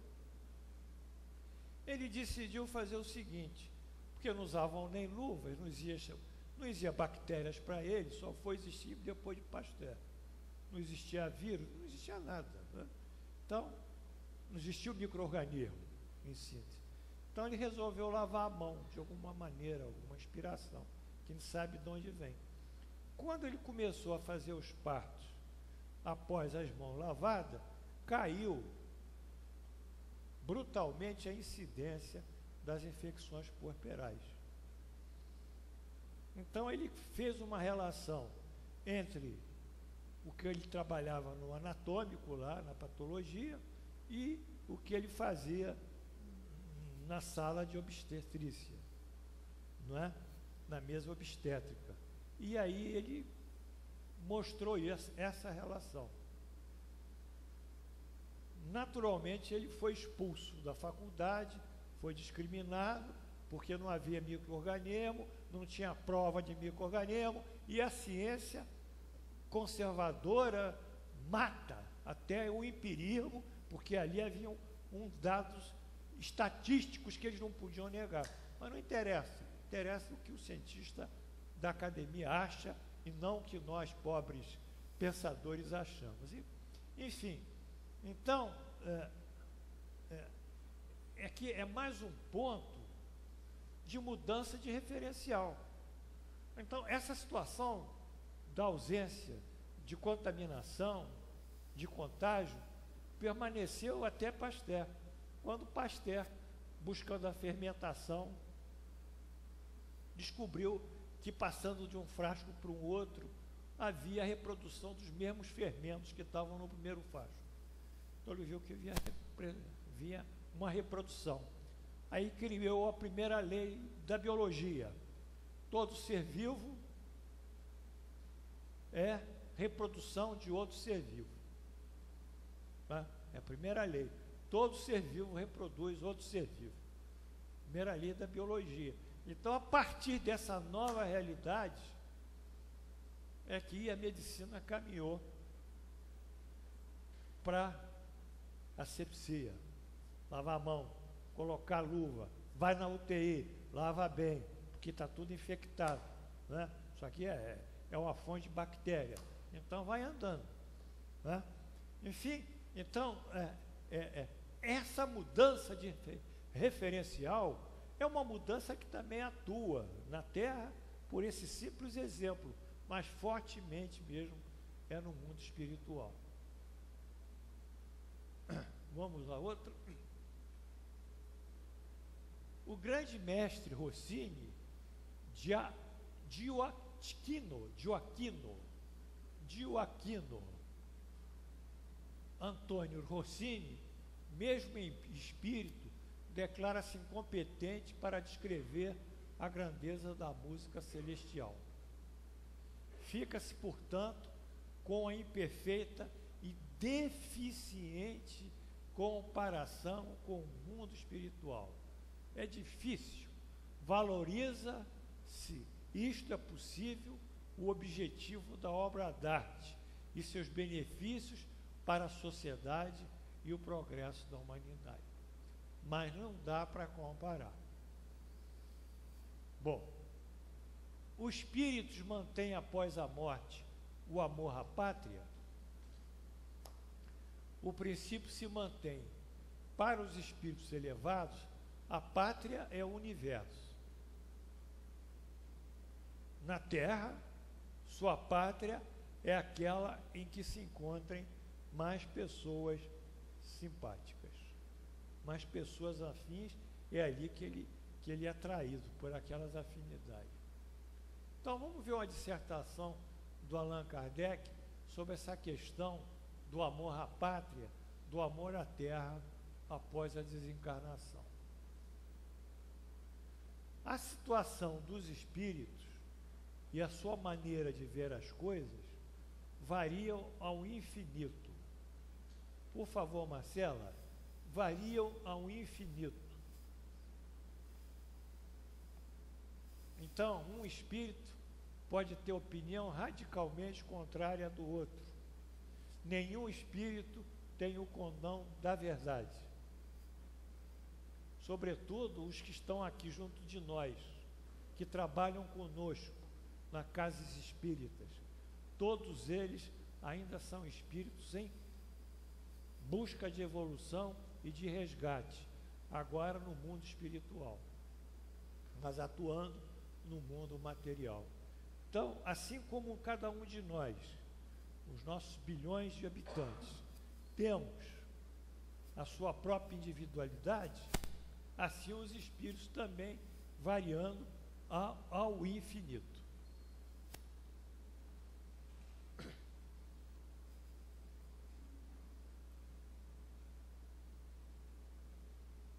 ele decidiu fazer o seguinte, porque não usavam nem luvas, não existia bactérias para ele, só foi existir depois de Pasteur. Não existia vírus, não existia nada, né? Então, não existia o micro-organismo em síntese. Então ele resolveu lavar a mão de alguma maneira, alguma inspiração, que não sabe de onde vem. Quando ele começou a fazer os partos, após as mãos lavadas, caiu brutalmente a incidência das infecções puerperais. Então ele fez uma relação entre o que ele trabalhava no anatômico lá, na patologia, e o que ele fazia na sala de obstetrícia, não é? Na mesa obstétrica. E aí ele mostrou essa relação. Naturalmente ele foi expulso da faculdade, foi discriminado, porque não havia micro-organismo, não tinha prova de micro-organismo, e a ciência conservadora mata até o empirismo, porque ali haviam dados estatísticos que eles não podiam negar. Mas não interessa. Interessa o que o cientista da academia acha e não o que nós, pobres pensadores, achamos. Enfim, então, que é mais um ponto de mudança de referencial. Então, essa situação da ausência de contaminação, de contágio, permaneceu até Pasteur, quando Pasteur, buscando a fermentação, descobriu que passando de um frasco para um outro, havia a reprodução dos mesmos fermentos que estavam no primeiro frasco. Então ele viu que havia uma reprodução. Aí criou a primeira lei da biologia. Todo ser vivo é reprodução de outro ser vivo. Tá? É a primeira lei. Todo ser vivo reproduz outro ser vivo. Primeira lei da biologia. Então, a partir dessa nova realidade, é que a medicina caminhou para a asepsia, lavar a mão, colocar luva, vai na UTI, lava bem, porque está tudo infectado, né? Isso aqui é uma fonte de bactéria, então vai andando, né? Enfim, então, essa mudança de referencial é uma mudança que também atua na Terra por esse simples exemplo, mas fortemente mesmo é no mundo espiritual. Vamos a outro. O grande mestre Rossini, Gioacchino Antônio Rossini, mesmo em espírito, declara-se incompetente para descrever a grandeza da música celestial. Fica-se, portanto, com a imperfeita e deficiente comparação com o mundo espiritual. É difícil. Valoriza-se, isto é possível, o objetivo da obra d'arte e seus benefícios para a sociedade e o progresso da humanidade. Mas não dá para comparar. Bom, os espíritos mantêm após a morte o amor à pátria? O princípio se mantém. Para os espíritos elevados, a pátria é o universo. Na Terra, sua pátria é aquela em que se encontrem mais pessoas simpáticas, mais pessoas afins, é ali que ele é atraído por aquelas afinidades. Então vamos ver uma dissertação do Allan Kardec sobre essa questão do amor à pátria, do amor à terra após a desencarnação. A situação dos espíritos e a sua maneira de ver as coisas variam ao infinito. Por favor, Marcela, variam ao infinito. Então, um espírito pode ter opinião radicalmente contrária do outro. Nenhum espírito tem o condão da verdade. Sobretudo os que estão aqui junto de nós, que trabalham conosco nas casas espíritas. Todos eles ainda são espíritos em busca de evolução e de resgate, agora no mundo espiritual, mas atuando no mundo material. Então, assim como cada um de nós, os nossos bilhões de habitantes, temos a sua própria individualidade, assim os espíritos também variando ao infinito.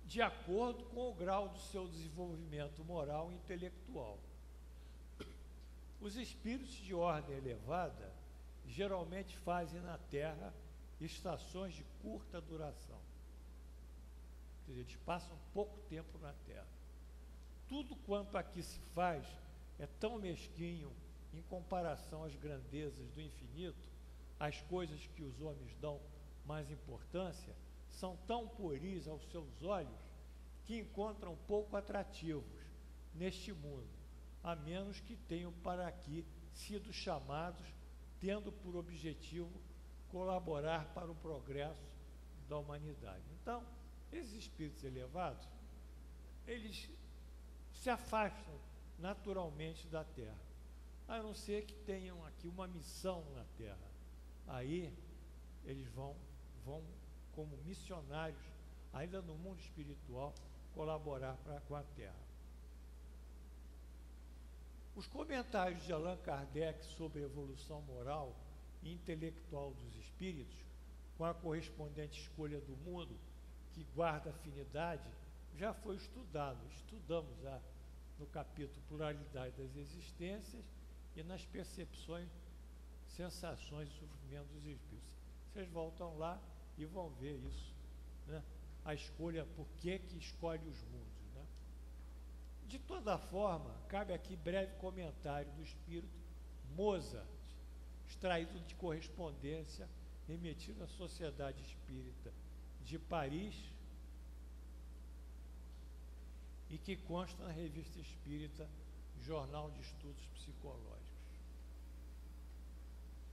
De acordo com o grau do seu desenvolvimento moral e intelectual. Os espíritos de ordem elevada geralmente fazem na Terra estações de curta duração. Quer dizer, eles passam pouco tempo na Terra. Tudo quanto aqui se faz é tão mesquinho em comparação às grandezas do infinito, as coisas que os homens dão mais importância, são tão pueris aos seus olhos, que encontram pouco atrativos neste mundo, a menos que tenham para aqui sido chamados, tendo por objetivo colaborar para o progresso da humanidade. Então, esses espíritos elevados, eles se afastam naturalmente da Terra, a não ser que tenham aqui uma missão na Terra. Aí eles vão como missionários, ainda no mundo espiritual, colaborar com a Terra. Os comentários de Allan Kardec sobre a evolução moral e intelectual dos espíritos, com a correspondente escolha do mundo que guarda afinidade, já foi estudado. Estudamos no capítulo Pluralidade das Existências e nas percepções, sensações e sofrimentos dos espíritos. Vocês voltam lá e vão ver isso, né? A escolha, por que escolhe os mundos, né? De toda forma, cabe aqui breve comentário do espírito Mozart, extraído de correspondência remetido à Sociedade Espírita de Paris e que consta na Revista Espírita, Jornal de Estudos Psicológicos.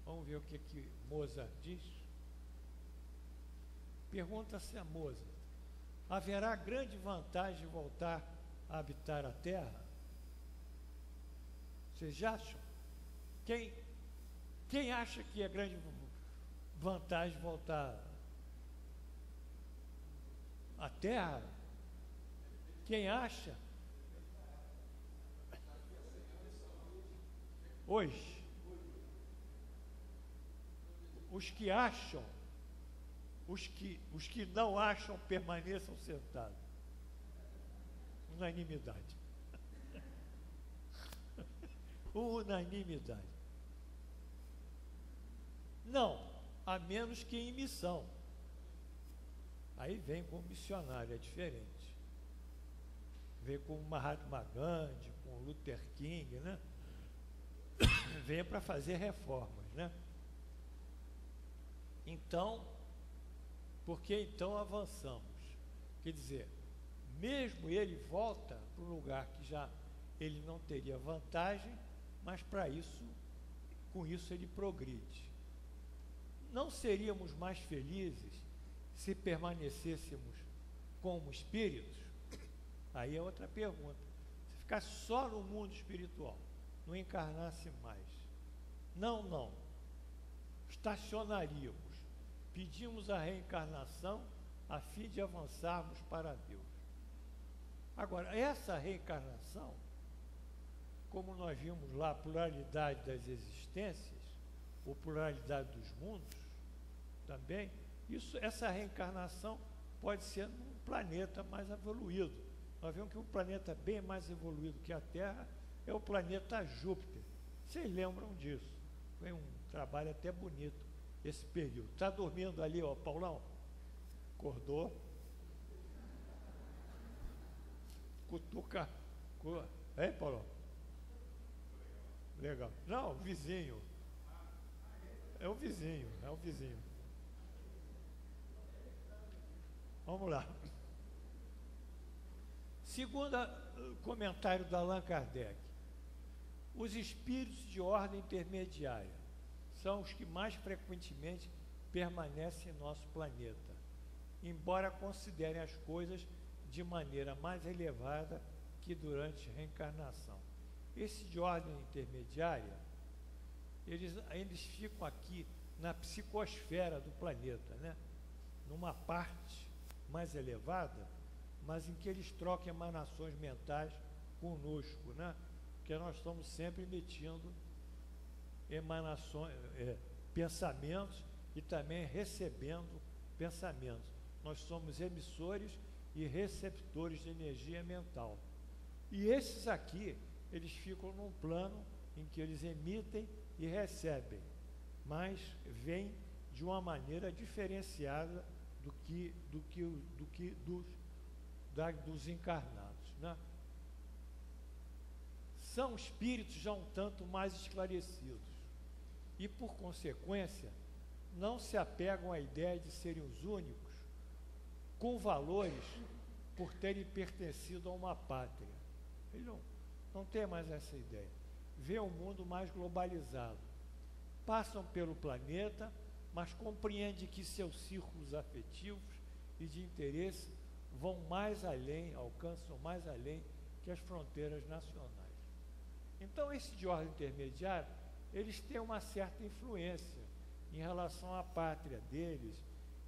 Vamos ver o que Mozart diz. Pergunta-se a Mozart: haverá grande vantagem de voltar a habitar a Terra? Vocês acham? Quem acha que é grande vantagem voltar à Terra? Quem acha? Hoje. Os que acham, os que não acham, permaneçam sentados. Unanimidade. Unanimidade. Não, a menos que em missão. Aí vem como missionário, é diferente. Vem com Mahatma Gandhi, com Luther King, né? Vem para fazer reformas, né? Então, porque então avançamos? Quer dizer, mesmo ele volta para um lugar que já ele não teria vantagem, mas para isso, com isso ele progride. Não seríamos mais felizes se permanecêssemos como espíritos? Aí é outra pergunta. Se ficar só no mundo espiritual, não encarnasse mais. Não. Estacionaríamos. Pedimos a reencarnação a fim de avançarmos para Deus. Agora, essa reencarnação, como nós vimos lá, a pluralidade das existências, ou pluralidade dos mundos, também, essa reencarnação pode ser num planeta mais evoluído. Nós vimos que um planeta bem mais evoluído que a Terra é o planeta Júpiter. Vocês lembram disso? Foi um trabalho até bonito esse período. Está dormindo ali, ó, Paulão? Acordou? Cutuca. Hein, Paulão? Legal. Não, vizinho. É o vizinho. Vamos lá. Segundo o comentário da Allan Kardec, os espíritos de ordem intermediária são os que mais frequentemente permanecem em nosso planeta, embora considerem as coisas de maneira mais elevada que durante a reencarnação. Esses de ordem intermediária, eles ficam aqui na psicosfera do planeta, né? Numa parte mais elevada, mas em que eles trocam emanações mentais conosco, né? Porque nós estamos sempre emitindo emanações, pensamentos e também recebendo pensamentos. Nós somos emissores e receptores de energia mental. E esses aqui, eles ficam num plano em que eles emitem e recebem, mas vêm de uma maneira diferenciada dos encarnados, né? São espíritos já um tanto mais esclarecidos e, por consequência, não se apegam à ideia de serem os únicos, com valores por terem pertencido a uma pátria. Ele não tem mais essa ideia. Vê um mundo mais globalizado. Passam pelo planeta, mas compreende que seus círculos afetivos e de interesse vão mais além, alcançam mais além que as fronteiras nacionais. Então, esse de ordem intermediária, eles têm uma certa influência em relação à pátria deles,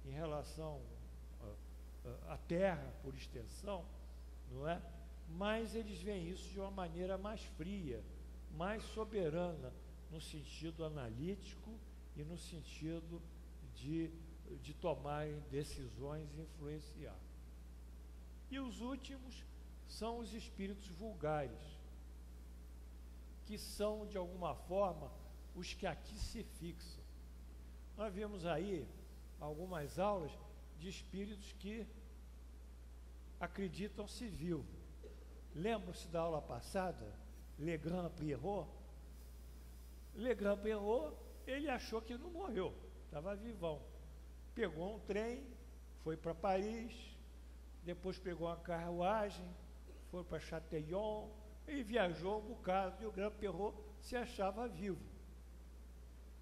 em relação à terra, por extensão, não é? Mas eles veem isso de uma maneira mais fria, mais soberana, no sentido analítico e no sentido de tomarem decisões e influenciar. E os últimos são os espíritos vulgares, que são, de alguma forma, os que aqui se fixam. Nós vimos aí algumas aulas de espíritos que acreditam-se vivos. Lembram-se da aula passada? Legrand-Pierrot? Legrand-Pierrot, ele achou que não morreu, estava vivão. Pegou um trem, foi para Paris, depois pegou uma carruagem, foi para Châtillon, e viajou um bocado, e o Legrand-Pierrot se achava vivo.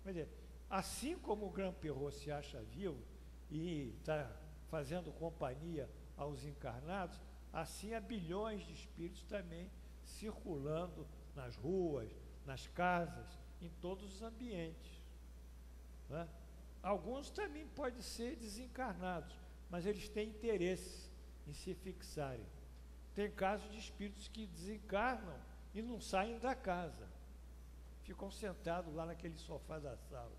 Quer dizer, assim como o Legrand-Pierrot se acha vivo e está fazendo companhia aos encarnados, assim há bilhões de espíritos também circulando nas ruas, nas casas, em todos os ambientes. Né? Alguns também podem ser desencarnados, mas eles têm interesse em se fixarem. Tem casos de espíritos que desencarnam e não saem da casa. Ficam sentados lá naquele sofá da sala.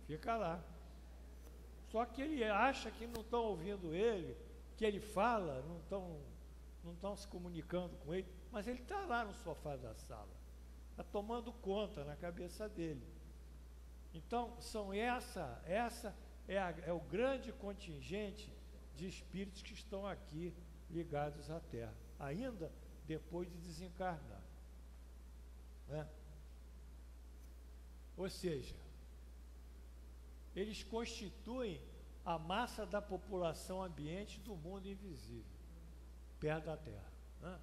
Fica lá. Só que ele acha que não estão ouvindo ele, que ele fala, não estão se comunicando com ele, mas ele está lá no sofá da sala. Está tomando conta na cabeça dele. Então, essa é o grande contingente de espíritos que estão aqui ligados à Terra, ainda depois de desencarnar. Né? Ou seja, eles constituem a massa da população ambiente do mundo invisível, perto da Terra. Né?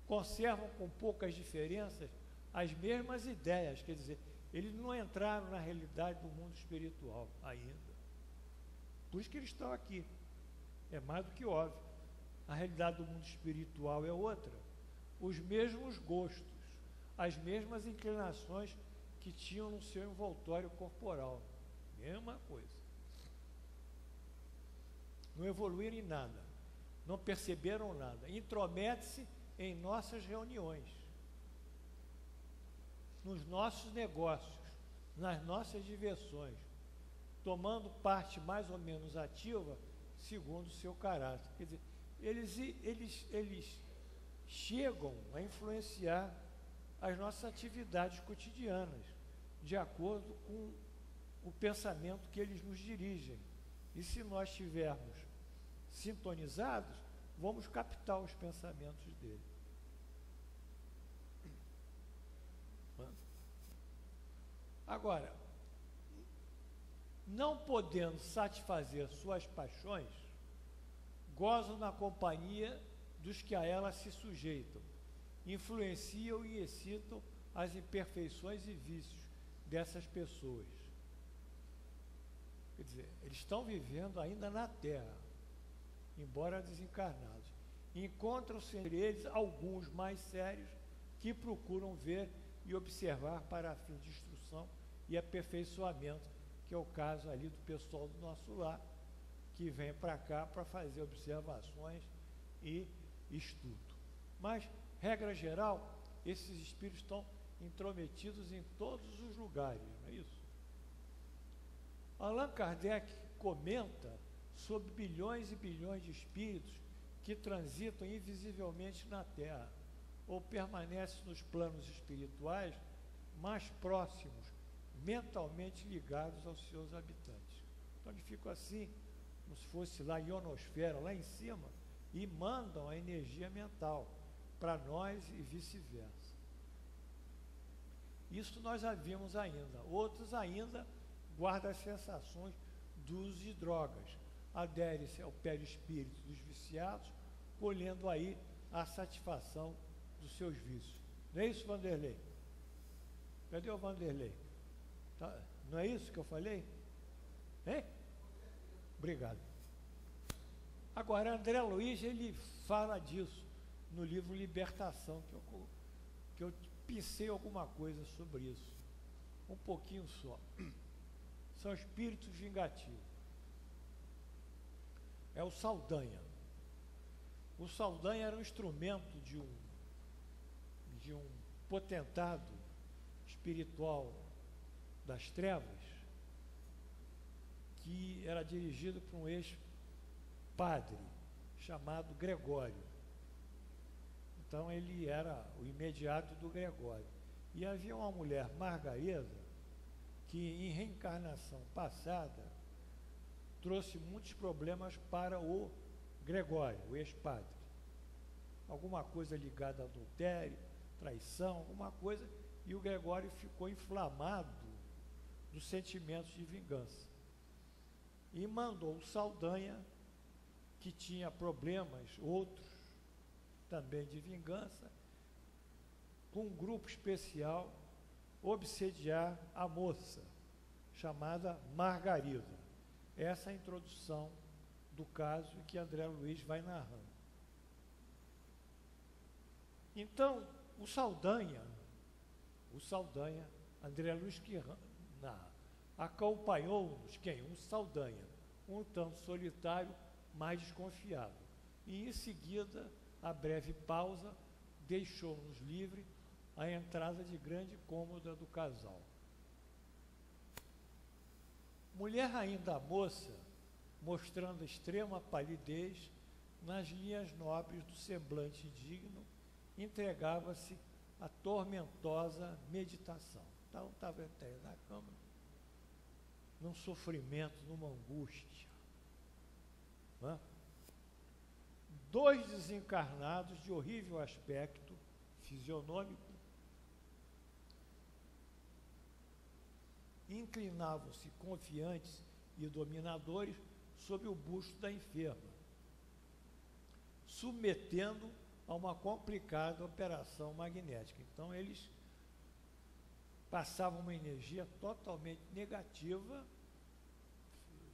Conservam com poucas diferenças as mesmas ideias, quer dizer, eles não entraram na realidade do mundo espiritual ainda. Por isso que eles estão aqui. É mais do que óbvio. A realidade do mundo espiritual é outra. Os mesmos gostos, as mesmas inclinações que tinham no seu envoltório corporal. Mesma coisa. Não evoluíram em nada. Não perceberam nada. Intromete-se em nossas reuniões, nos nossos negócios, nas nossas diversões, tomando parte mais ou menos ativa segundo o seu caráter. Quer dizer, eles chegam a influenciar as nossas atividades cotidianas, de acordo com o pensamento que eles nos dirigem. E se nós estivermos sintonizados, vamos captar os pensamentos dele. Agora, não podendo satisfazer suas paixões, gozam na companhia dos que a elas se sujeitam, influenciam e excitam as imperfeições e vícios dessas pessoas. Quer dizer, eles estão vivendo ainda na Terra, embora desencarnados. Encontram-se entre eles alguns mais sérios que procuram ver e observar para fim de instrução e aperfeiçoamento, que é o caso ali do pessoal do nosso lar, que vem para cá para fazer observações e estudo. Mas, regra geral, esses espíritos estão intrometidos em todos os lugares, não é isso? Allan Kardec comenta sobre bilhões e bilhões de espíritos que transitam invisivelmente na Terra ou permanecem nos planos espirituais mais próximos, mentalmente ligados aos seus habitantes. Então eles ficam assim, como se fosse lá a ionosfera, lá em cima, e mandam a energia mental para nós e vice-versa. Isso nós já vimos ainda. Outros ainda guardam as sensações do uso de drogas, adere-se ao perispírito dos viciados, colhendo aí a satisfação dos seus vícios. Não é isso, Vanderlei? Cadê o Vanderlei? Tá, não é isso que eu falei? Hein? Obrigado. Agora, André Luiz, ele fala disso no livro Libertação, que eu pensei alguma coisa sobre isso. Um pouquinho só. São espíritos vingativos. É o Saldanha. O Saldanha era um instrumento de um potentado espiritual das trevas, que era dirigido por um ex-padre chamado Gregório. Então ele era o imediato do Gregório. E havia uma mulher, Margarida, que em reencarnação passada trouxe muitos problemas para o Gregório, o ex-padre. Alguma coisa ligada a adultério, traição, alguma coisa, e o Gregório ficou inflamado dos sentimentos de vingança. E mandou o Saldanha, que tinha problemas, outros também de vingança, com um grupo especial, obsediar a moça, chamada Margarida. Essa é a introdução do caso que André Luiz vai narrando. Então, o Saldanha, André Luiz que narra, acompanhou-nos quem? Um Saldanha, um tanto solitário, mais desconfiado. E em seguida, a breve pausa, deixou-nos livre a entrada de grande cômoda do casal. Mulher ainda moça, mostrando extrema palidez, nas linhas nobres do semblante digno, entregava-se à tormentosa meditação. Então, estava até na cama, num sofrimento, numa angústia. Não é? Dois desencarnados de horrível aspecto fisionômico inclinavam-se confiantes e dominadores sobre o busto da enferma, submetendo a uma complicada operação magnética. Então, eles passavam uma energia totalmente negativa,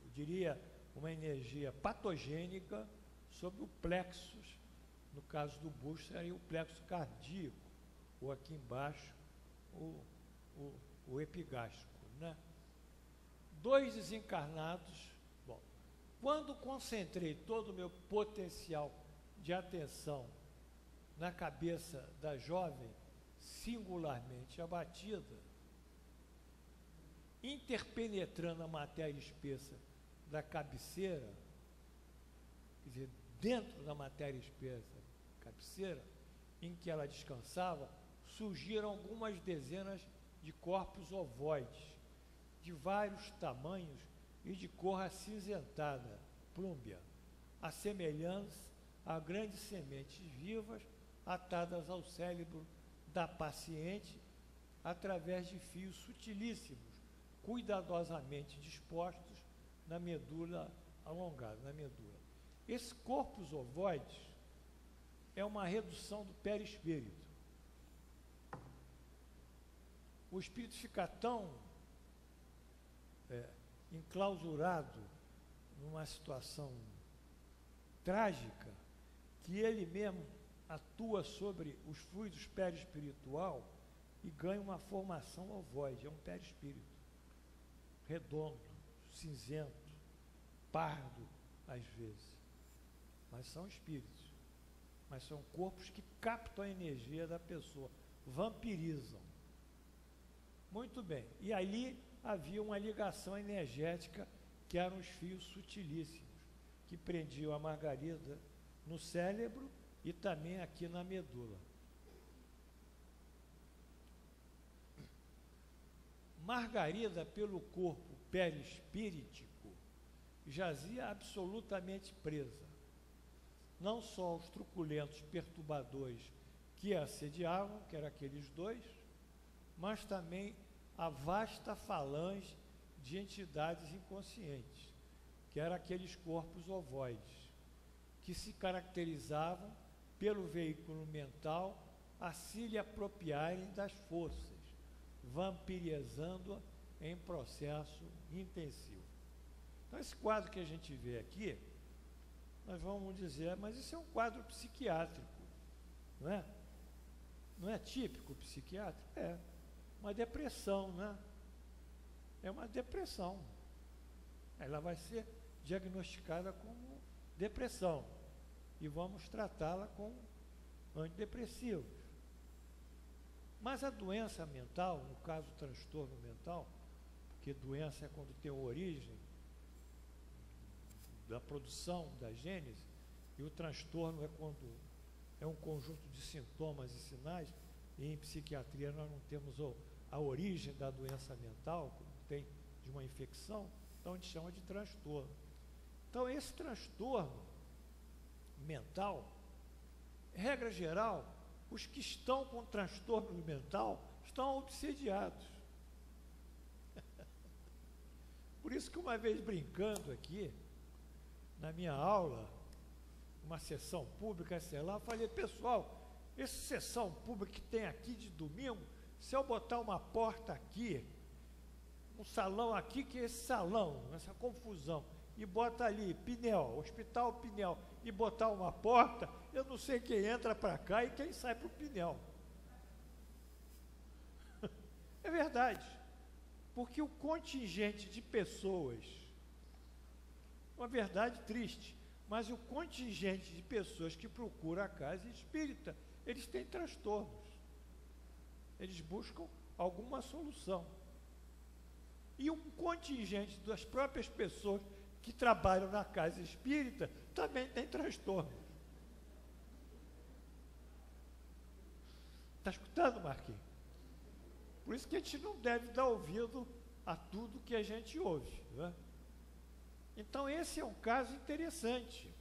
eu diria uma energia patogênica, sobre o plexus, no caso do busto, seria o plexo cardíaco, ou aqui embaixo, o epigástrico, né? Dois desencarnados. Bom, quando concentrei todo o meu potencial de atenção na cabeça da jovem, singularmente abatida, interpenetrando a matéria espessa da cabeceira, quer dizer, dentro da matéria espessa cabeceira, em que ela descansava, surgiram algumas dezenas de corpos ovoides, de vários tamanhos e de cor acinzentada, plúmbea, assemelhando-se a grandes sementes vivas atadas ao cérebro da paciente através de fios sutilíssimos, cuidadosamente dispostos na medula alongada, na medula. Esses corpos ovoides é uma redução do perispírito. O espírito fica tão enclausurado numa situação trágica que ele mesmo atua sobre os fluidos perispiritual e ganha uma formação ovoide. É um perispírito redondo, cinzento, pardo às vezes, mas são espíritos, mas são corpos que captam a energia da pessoa, vampirizam. Muito bem, e ali havia uma ligação energética que eram os fios sutilíssimos, que prendiam a Margarida no cérebro e também aqui na medula. Margarida, pelo corpo perispíritico, jazia absolutamente presa, não só aos truculentos perturbadores que a assediavam, que eram aqueles dois, mas também a vasta falange de entidades inconscientes, que eram aqueles corpos ovoides, que se caracterizavam pelo veículo mental a se lhe apropriarem das forças, vampirizando-a em processo intensivo. Então, esse quadro que a gente vê aqui, nós vamos dizer, mas isso é um quadro psiquiátrico, não é? Não é típico psiquiátrico? É uma depressão, né? É uma depressão. Ela vai ser diagnosticada como depressão e vamos tratá-la com antidepressivos. Mas a doença mental, no caso o transtorno mental, porque doença é quando tem origem da produção da gênese, e o transtorno é quando é um conjunto de sintomas e sinais, e em psiquiatria nós não temos a origem da doença mental, como tem de uma infecção, então a gente chama de transtorno. Então esse transtorno mental, regra geral, os que estão com transtorno mental estão obsediados. Por isso que uma vez brincando aqui, na minha aula, uma sessão pública, sei lá, eu falei, pessoal, essa sessão pública que tem aqui de domingo, se eu botar uma porta aqui, um salão aqui, que é esse salão, essa confusão, e bota ali, Pinel, Hospital Pinel, e botar uma porta, eu não sei quem entra para cá e quem sai para o Pinel. É verdade, porque o contingente de pessoas, uma verdade triste, mas o contingente de pessoas que procuram a casa espírita, eles têm transtornos. Eles buscam alguma solução. E um contingente das próprias pessoas que trabalham na casa espírita também tem transtornos. Está escutando, Marquinhos? Por isso que a gente não deve dar ouvido a tudo que a gente ouve, né? Então esse é um caso interessante,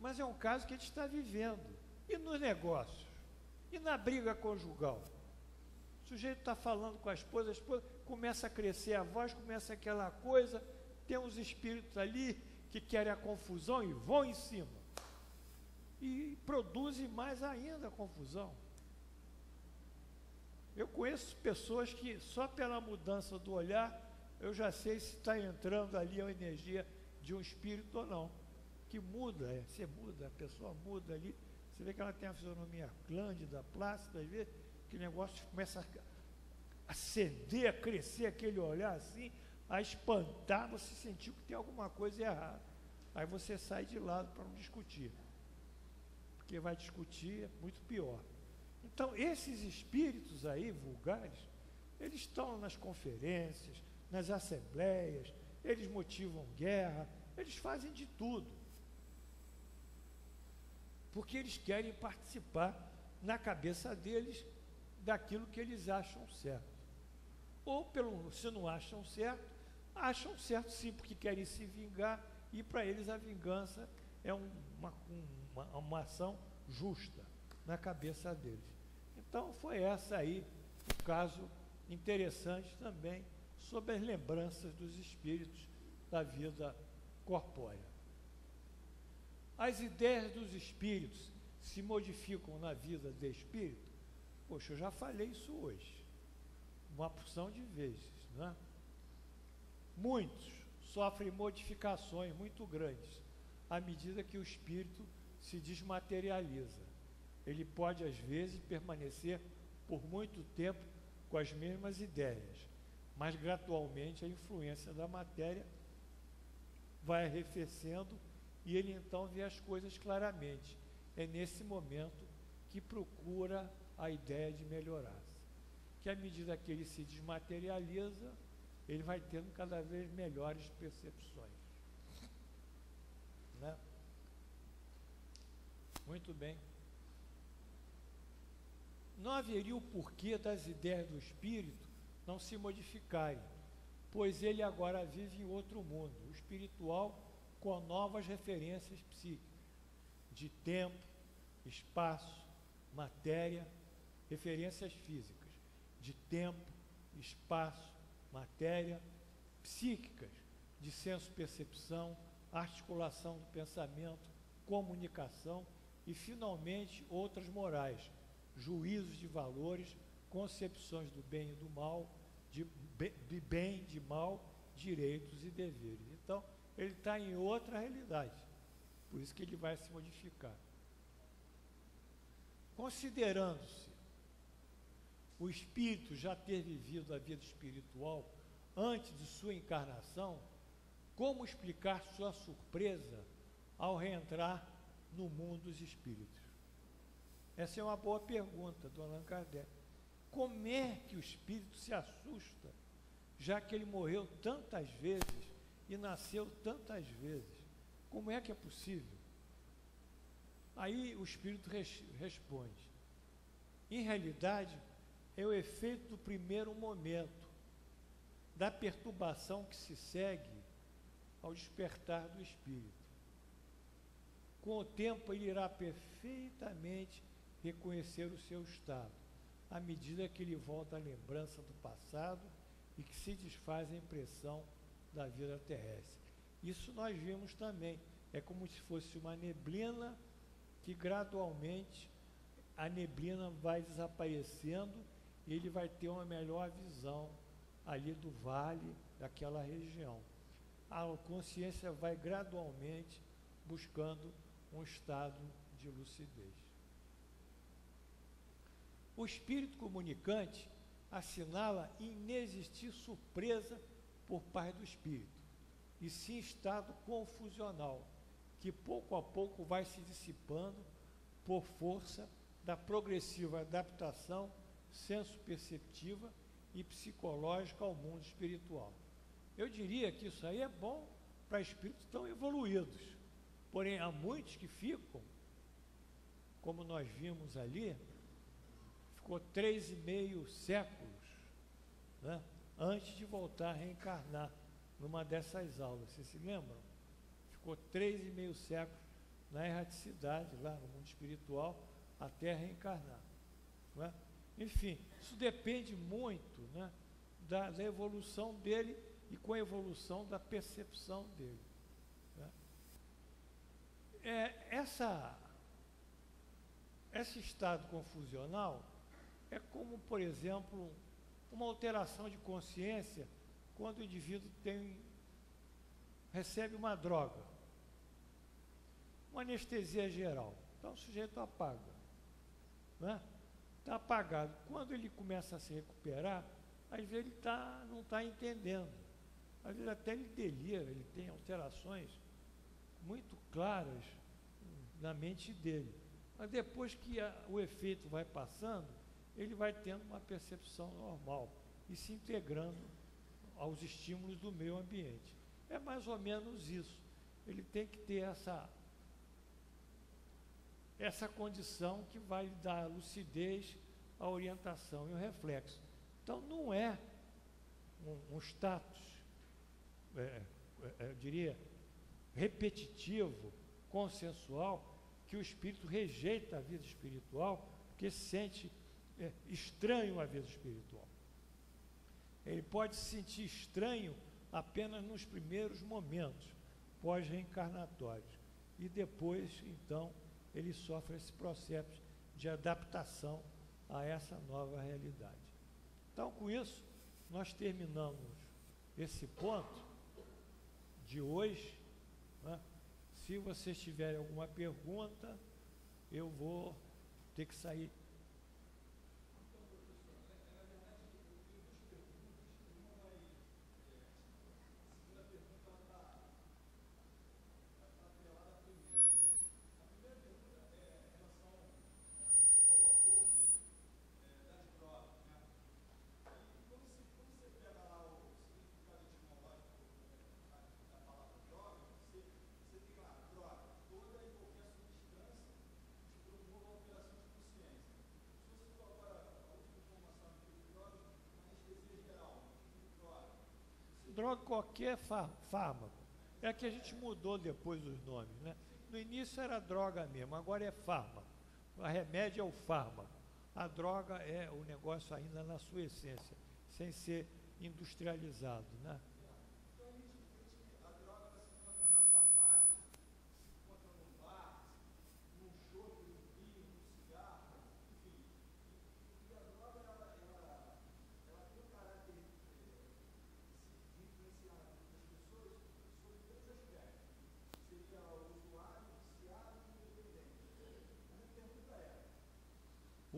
mas é um caso que a gente está vivendo. E nos negócios? E na briga conjugal? O sujeito está falando com a esposa começa a crescer a voz, começa aquela coisa, tem uns espíritos ali que querem a confusão e vão em cima. E produzem mais ainda a confusão. Eu conheço pessoas que só pela mudança do olhar, eu já sei se está entrando ali a energia de um espírito ou não. Que muda, você muda, a pessoa muda ali, você vê que ela tem a fisionomia clândida, plácida, às vezes, que negócio começa a acender, a crescer aquele olhar assim, a espantar, você sentiu que tem alguma coisa errada. Aí você sai de lado para não discutir. Porque vai discutir é muito pior. Então, esses espíritos aí, vulgares, eles estão nas conferências, nas assembleias, eles motivam guerra, eles fazem de tudo. Porque eles querem participar, na cabeça deles, daquilo que eles acham certo. Ou, se não acham certo sim, porque querem se vingar, e para eles a vingança é uma ação justa na cabeça deles. Então, foi essa aí, um caso interessante também, sobre as lembranças dos espíritos da vida corpórea. As ideias dos espíritos se modificam na vida do espírito? Poxa, eu já falei isso hoje, uma porção de vezes, não é? Muitos sofrem modificações muito grandes à medida que o espírito se desmaterializa. Ele pode, às vezes, permanecer por muito tempo com as mesmas ideias, mas gradualmente a influência da matéria vai arrefecendo e ele então vê as coisas claramente. É nesse momento que procura a ideia de melhorar-se. Que à medida que ele se desmaterializa, ele vai tendo cada vez melhores percepções. Né? Muito bem. Não haveria o porquê das ideias do espírito não se modificarem, pois ele agora vive em outro mundo, o espiritual, com novas referências psíquicas, de tempo, espaço, matéria, referências físicas, de tempo, espaço, matéria, psíquicas, de senso-percepção, articulação do pensamento, comunicação e, finalmente, outras morais, juízos de valores, concepções do bem e do mal, de bem, de mal, direitos e deveres. Então, ele está em outra realidade, por isso que ele vai se modificar. Considerando-se o espírito já ter vivido a vida espiritual antes de sua encarnação, como explicar sua surpresa ao reentrar no mundo dos espíritos? Essa é uma boa pergunta do Allan Kardec. Como é que o espírito se assusta, já que ele morreu tantas vezes e nasceu tantas vezes? Como é que é possível? Aí o espírito responde: em realidade, é o efeito do primeiro momento, da perturbação que se segue ao despertar do espírito. Com o tempo, ele irá perfeitamente reconhecer o seu estado, à medida que ele volta à lembrança do passado e que se desfaz a impressão da vida terrestre. Isso nós vimos também. É como se fosse uma neblina que gradualmente a neblina vai desaparecendo e ele vai ter uma melhor visão ali do vale, daquela região. A consciência vai gradualmente buscando um estado de lucidez. O espírito comunicante assinala inexistir surpresa por parte do espírito, e sim estado confusional, que pouco a pouco vai se dissipando por força da progressiva adaptação senso-perceptiva e psicológica ao mundo espiritual. Eu diria que isso aí é bom para espíritos tão evoluídos, porém há muitos que ficam, como nós vimos ali, ficou 3,5 séculos, né, antes de voltar a reencarnar numa dessas aulas. Vocês se lembram? Ficou 3,5 séculos na erraticidade, lá no mundo espiritual, até reencarnar. Não é? Enfim, isso depende muito, né, da evolução dele e com a evolução da percepção dele. Né? Esse estado confusional é como, por exemplo, uma alteração de consciência quando o indivíduo recebe uma droga, uma anestesia geral. Então o sujeito apaga, né? Está apagado. Quando ele começa a se recuperar, às vezes ele não está entendendo. Às vezes até ele delira, ele tem alterações muito claras na mente dele. Mas depois que o efeito vai passando, ele vai tendo uma percepção normal e se integrando aos estímulos do meio ambiente. É mais ou menos isso. Ele tem que ter essa condição que vai dar a lucidez, a orientação e o reflexo. Então, não é um status, eu diria, repetitivo, consensual, que o espírito rejeita a vida espiritual porque se sente estranho à vida espiritual. Ele pode se sentir estranho apenas nos primeiros momentos pós-reencarnatórios e depois, então, ele sofre esse processo de adaptação a essa nova realidade. Então, com isso, nós terminamos esse ponto de hoje, né? Se vocês tiverem alguma pergunta, eu vou ter que sair. Droga, qualquer fármaco. É que a gente mudou depois os nomes, né? No início era droga mesmo, agora é fármaco. A remédio é o fármaco. A droga é o negócio ainda na sua essência, sem ser industrializado, né?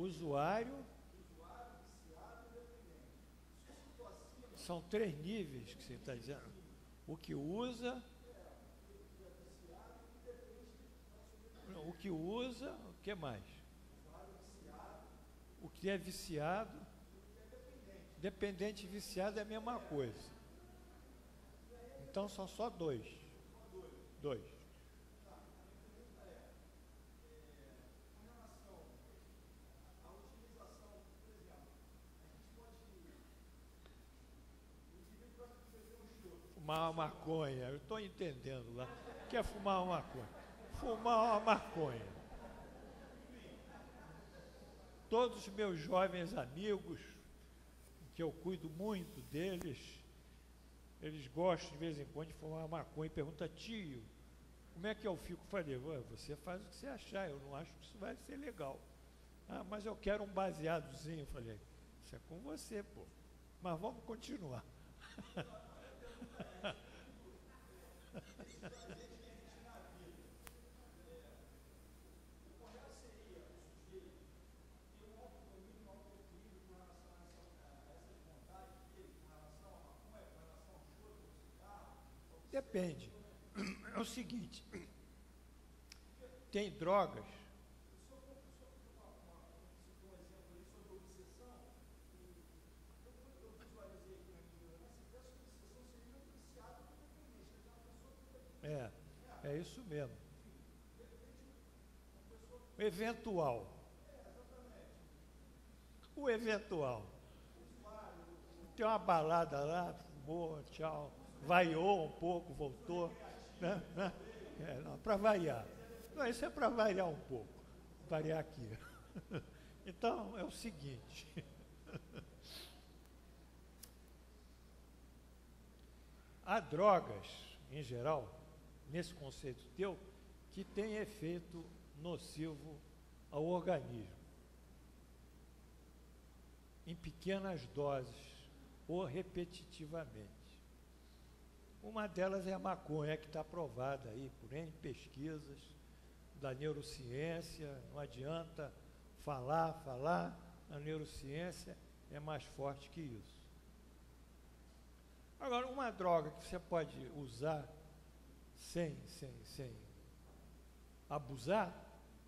Usuário. São 3 níveis que você está dizendo. O que usa. O que usa, o que mais? O que é viciado. Dependente e viciado é a mesma coisa. Então são só 2. 2. Fumar uma maconha, eu estou entendendo lá. Quer fumar uma maconha? Fumar uma maconha. Todos os meus jovens amigos, que eu cuido muito deles, eles gostam de vez em quando de fumar uma maconha e perguntam: tio, como é que eu fico? Eu falei: você faz o que você achar, eu não acho que isso vai ser legal. Ah, mas eu quero um baseadozinho. Eu falei: isso é com você, pô. Mas vamos continuar. Depende. É o seguinte, tem drogas. É isso mesmo. Eventual. O eventual. Tem uma balada lá, boa, tchau. Vaiou um pouco, voltou. Né? Para variar. Não, isso é para variar um pouco. Variar aqui. Então, é o seguinte. Há drogas, em geral, nesse conceito teu, que tem efeito nocivo ao organismo. Em pequenas doses ou repetitivamente. Uma delas é a maconha, que está provada aí por N pesquisas da neurociência. Não adianta falar, a neurociência é mais forte que isso. Agora, uma droga que você pode usar sem abusar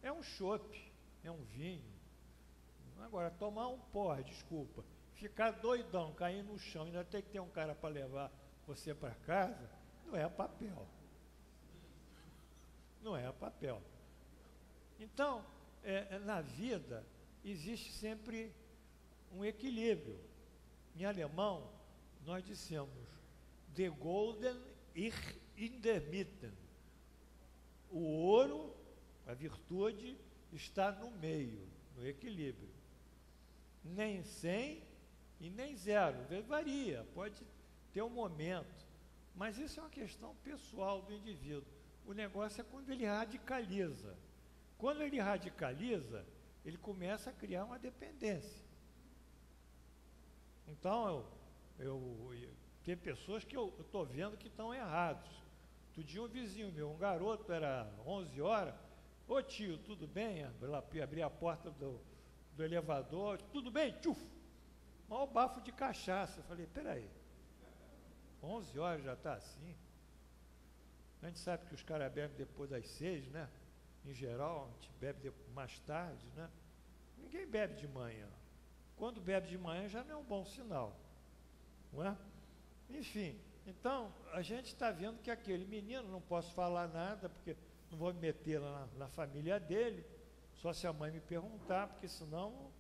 é um chope, é um vinho. Agora, tomar um porre, desculpa, ficar doidão, cair no chão, ainda tem que ter um cara para levar você para casa, não é papel. Não é papel. Então, na vida, existe sempre um equilíbrio. Em alemão, nós dissemos the golden ist in der Mitte. O ouro, a virtude, está no meio, no equilíbrio. Nem 100 e nem 0. Varia, pode ter um momento. Mas isso é uma questão pessoal do indivíduo. O negócio é quando ele radicaliza. Quando ele radicaliza, ele começa a criar uma dependência. Então, tem pessoas que eu estou vendo que estão errados. Outro dia um vizinho meu, um garoto, era 11 horas, ô tio, tudo bem? Abri a porta do elevador, tudo bem? Tchuf! Maior bafo de cachaça. Eu falei: peraí, 11 horas já está assim? A gente sabe que os caras bebem depois das 6, né? Em geral, a gente bebe mais tarde, né? Ninguém bebe de manhã. Quando bebe de manhã já não é um bom sinal, não é? Enfim, então, a gente está vendo que aquele menino, não posso falar nada, porque não vou me meter lá na família dele, só se a mãe me perguntar, porque senão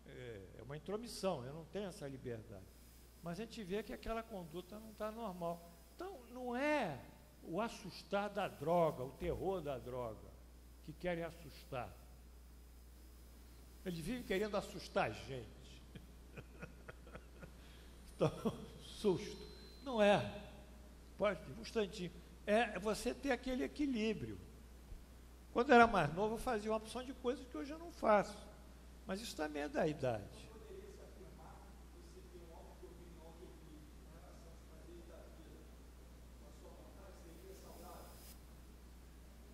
é uma intromissão, eu não tenho essa liberdade. Mas a gente vê que aquela conduta não está normal. Então, não é o assustar da droga, o terror da droga, que querem assustar. Eles vivem querendo assustar a gente. Então, susto. Não é. Pode, um instantinho. É você ter aquele equilíbrio. Quando eu era mais novo, eu fazia uma opção de coisas que hoje eu não faço. Mas isso também é da idade.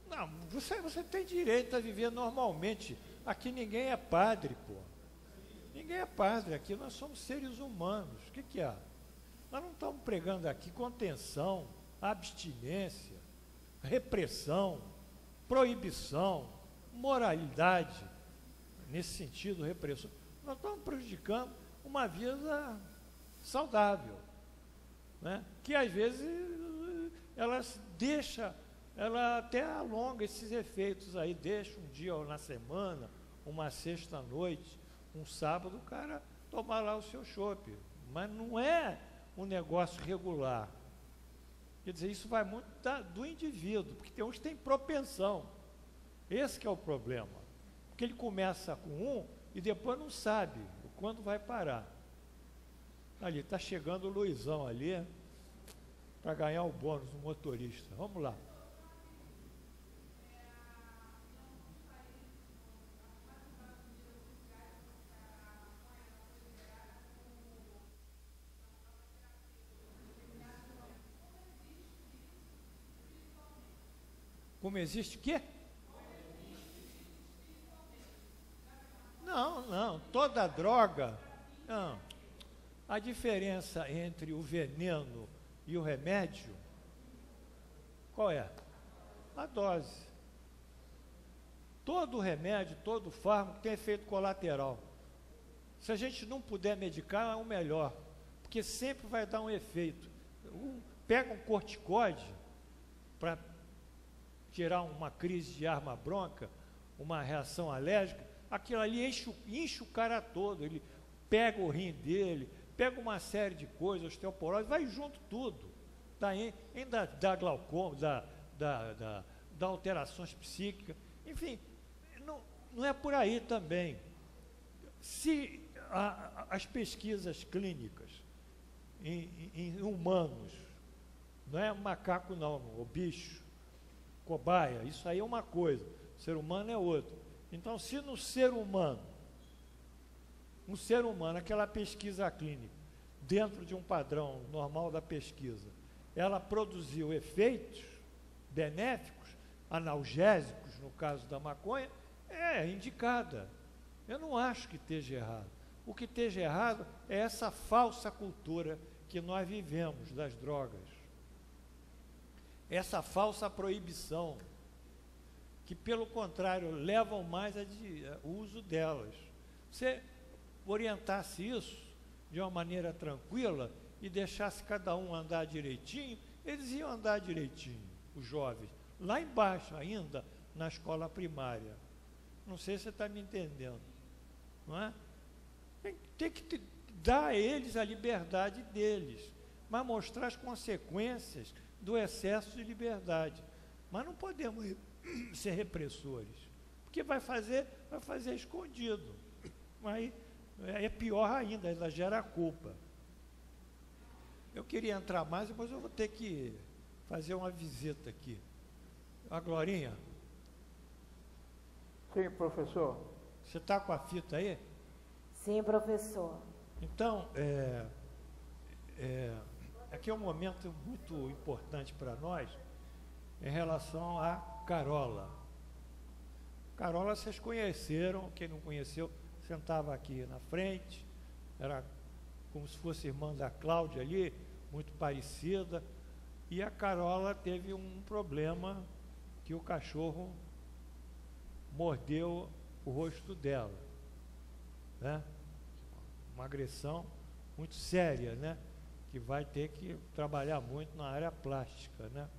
Não, você tem direito a viver normalmente. Aqui ninguém é padre, pô. Ninguém é padre, aqui nós somos seres humanos. O que há? Nós não estamos pregando aqui contenção, abstinência, repressão, proibição, moralidade, nesse sentido, repressão. Nós estamos prejudicando uma vida saudável, né? Que às vezes ela até alonga esses efeitos aí, deixa um dia na semana, uma sexta-noite, um sábado, o cara tomar lá o seu chopp. Mas não é um negócio regular. Quer dizer, isso vai muito do indivíduo, porque tem uns que têm propensão. Esse que é o problema. Porque ele começa com um e depois não sabe quando vai parar. Ali, está chegando o Luizão ali para ganhar o bônus do motorista. Vamos lá. Como existe o quê? Não, toda droga, não. A diferença entre o veneno e o remédio, qual é? A dose. Todo remédio, todo fármaco tem efeito colateral. Se a gente não puder medicar, é o melhor, porque sempre vai dar um efeito. Pega um corticóide para tirar uma crise de arma bronca, uma reação alérgica, aquilo ali enche o cara todo, ele pega o rim dele, pega uma série de coisas, osteoporose, vai junto tudo, ainda dá glaucoma, dá alterações psíquicas, enfim, não é por aí também. Se as pesquisas clínicas em humanos, não é macaco não, o bicho, cobaia, isso aí é uma coisa, o ser humano é outra. Então, se no ser humano, aquela pesquisa clínica, dentro de um padrão normal da pesquisa, ela produziu efeitos benéficos, analgésicos, no caso da maconha, é indicada. Eu não acho que esteja errado. O que esteja errado é essa falsa cultura que nós vivemos das drogas. Essa falsa proibição, que pelo contrário, levam mais ao uso delas. Você orientasse isso de uma maneira tranquila e deixasse cada um andar direitinho, eles iam andar direitinho, os jovens, lá embaixo ainda, na escola primária. Não sei se você está me entendendo, não é? Tem que dar a eles a liberdade deles, mas mostrar as consequências do excesso de liberdade. Mas não podemos ser repressores, porque vai fazer escondido. Mas é pior ainda, ela gera culpa. Eu queria entrar mais, depois eu vou ter que fazer uma visita aqui. A Glorinha? Sim, professor. Você está com a fita aí? Sim, professor. Então, aqui é um momento muito importante para nós em relação a Carola. Carola vocês conheceram, quem não conheceu, sentava aqui na frente, era como se fosse irmã da Cláudia ali, muito parecida, e a Carola teve um problema que o cachorro mordeu o rosto dela, né? Uma agressão muito séria, né? Que vai ter que trabalhar muito na área plástica, né?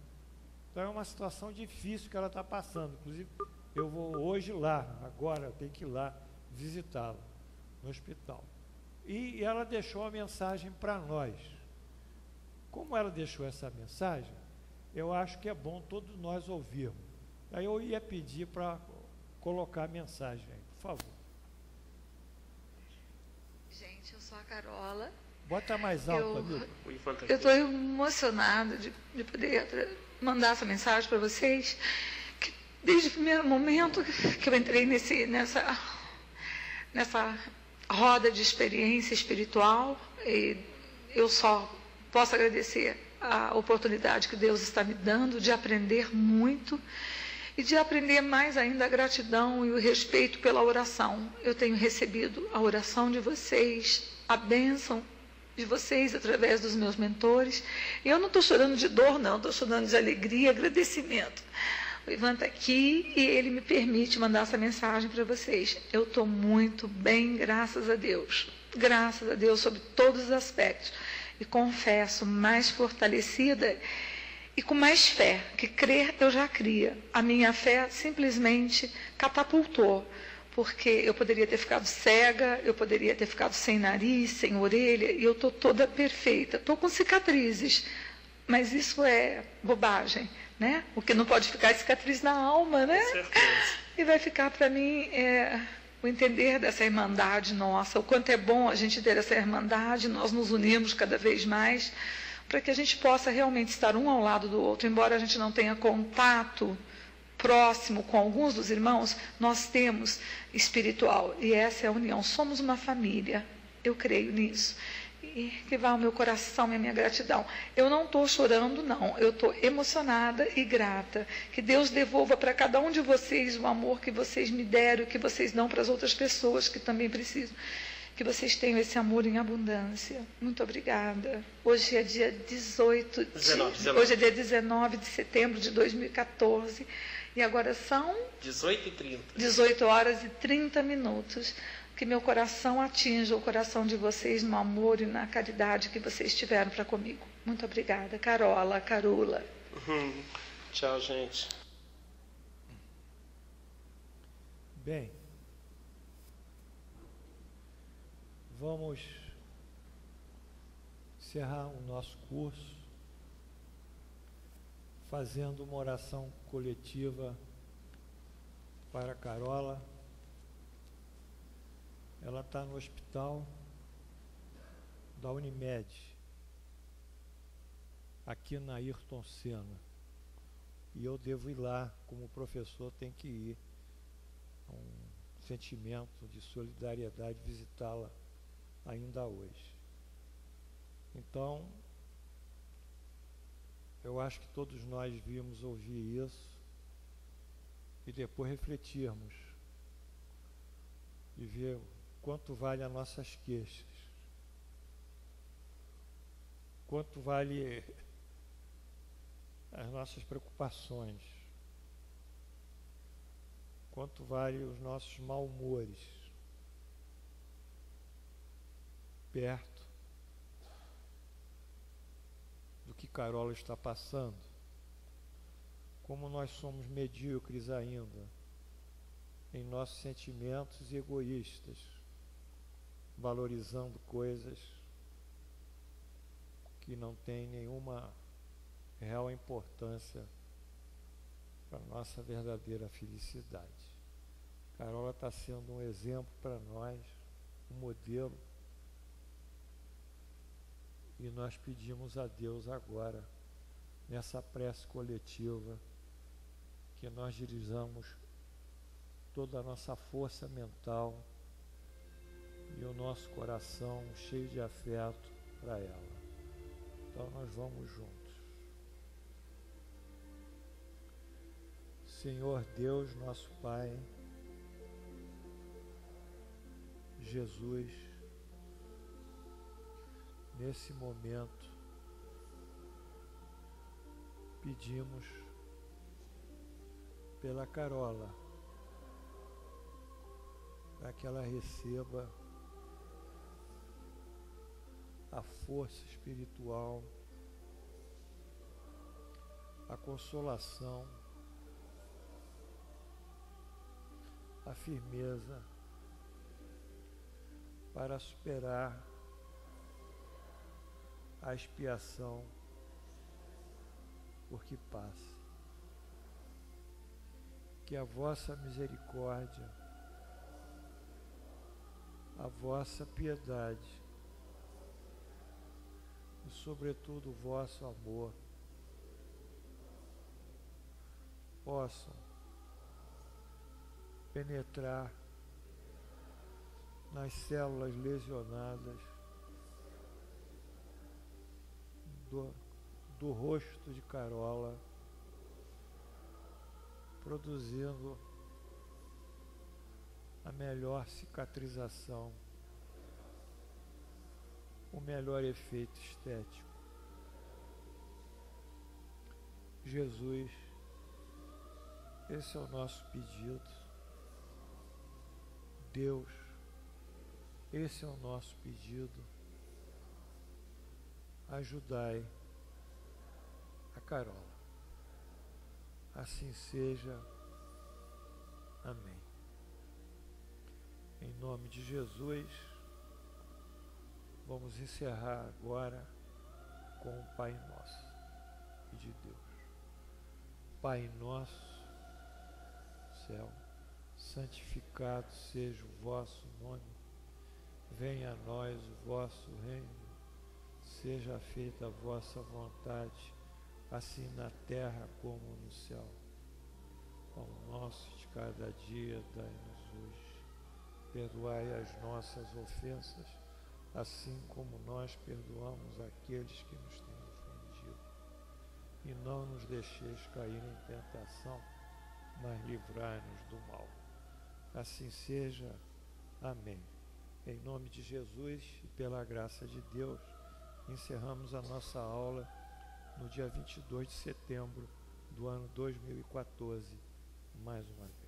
Então é uma situação difícil que ela está passando. Inclusive, eu vou hoje lá, agora eu tenho que ir lá visitá-la no hospital. E ela deixou a mensagem para nós. Como ela deixou essa mensagem, eu acho que é bom todos nós ouvirmos. Aí eu ia pedir para colocar a mensagem aí, por favor. Gente, eu sou a Carola. Bota mais alto, amigo. Eu estou emocionada de poder mandar essa mensagem para vocês, que desde o primeiro momento que eu entrei nessa roda de experiência espiritual, e eu só posso agradecer a oportunidade que Deus está me dando de aprender muito e de aprender mais ainda a gratidão e o respeito pela oração. Eu tenho recebido a oração de vocês, a bênção de vocês através dos meus mentores. E eu não estou chorando de dor, não, estou chorando de alegria e agradecimento. O Ivan está aqui e ele me permite mandar essa mensagem para vocês. Eu estou muito bem, graças a Deus. Graças a Deus, sobre todos os aspectos. E confesso, mais fortalecida e com mais fé, que crer eu já cria. A minha fé simplesmente catapultou, porque eu poderia ter ficado cega, eu poderia ter ficado sem nariz, sem orelha, e eu estou toda perfeita. Estou com cicatrizes, mas isso é bobagem, né? O que não pode ficar é cicatriz na alma, né? Com certeza. E vai ficar para mim o entender dessa irmandade nossa, o quanto é bom a gente ter essa irmandade, nós nos unimos cada vez mais, para que a gente possa realmente estar um ao lado do outro. Embora a gente não tenha contato próximo com alguns dos irmãos, nós temos espiritual, e essa é a união. Somos uma família, eu creio nisso. E que vá ao meu coração e a minha gratidão. Eu não estou chorando, não. Eu estou emocionada e grata. Que Deus devolva para cada um de vocês o amor que vocês me deram, que vocês dão para as outras pessoas que também precisam. Que vocês tenham esse amor em abundância. Muito obrigada. Hoje é dia 19. Hoje é dia 19 de setembro de 2014. E agora são 18h30. 18 horas e 30 minutos. Que meu coração atinja o coração de vocês no amor e na caridade que vocês tiveram para comigo. Muito obrigada. Carola, Carula. Tchau, gente. Bem, vamos encerrar o nosso curso fazendo uma oração coletiva para a Carola. Ela está no hospital da Unimed, aqui na Ayrton Senna. E eu devo ir lá, como professor, tem que ir. Um sentimento de solidariedade, visitá-la ainda hoje. Então, eu acho que todos nós devíamos ouvir isso e depois refletirmos e ver quanto vale as nossas queixas, quanto vale as nossas preocupações, quanto vale os nossos mal-humores, perto do que Carola está passando, como nós somos medíocres ainda em nossos sentimentos e egoístas, valorizando coisas que não têm nenhuma real importância para a nossa verdadeira felicidade. Carola está sendo um exemplo para nós, um modelo, e nós pedimos a Deus agora, nessa prece coletiva, que nós dirijamos toda a nossa força mental e o nosso coração cheio de afeto para ela. Então nós vamos juntos. Senhor Deus, nosso Pai, Jesus, nesse momento pedimos pela Carola, para que ela receba a força espiritual, a consolação, a firmeza para superar a expiação por que passa. Que a vossa misericórdia, a vossa piedade e, sobretudo, o vosso amor possam penetrar nas células lesionadas do rosto de Carola produzindo a melhor cicatrização, o melhor efeito estético. Jesus, esse é o nosso pedido. Deus, esse é o nosso pedido. Ajudai a Carola. Assim seja. Amém. Em nome de Jesus, vamos encerrar agora com o Pai Nosso e de Deus. Pai nosso, céu, santificado seja o vosso nome. Venha a nós o vosso reino. Seja feita a vossa vontade, assim na terra como no céu. Pão nosso de cada dia dai-nos hoje. Perdoai as nossas ofensas, assim como nós perdoamos aqueles que nos têm ofendido. E não nos deixeis cair em tentação, mas livrai-nos do mal. Assim seja. Amém. Em nome de Jesus e pela graça de Deus, encerramos a nossa aula no dia 22 de setembro do ano 2014, mais uma vez.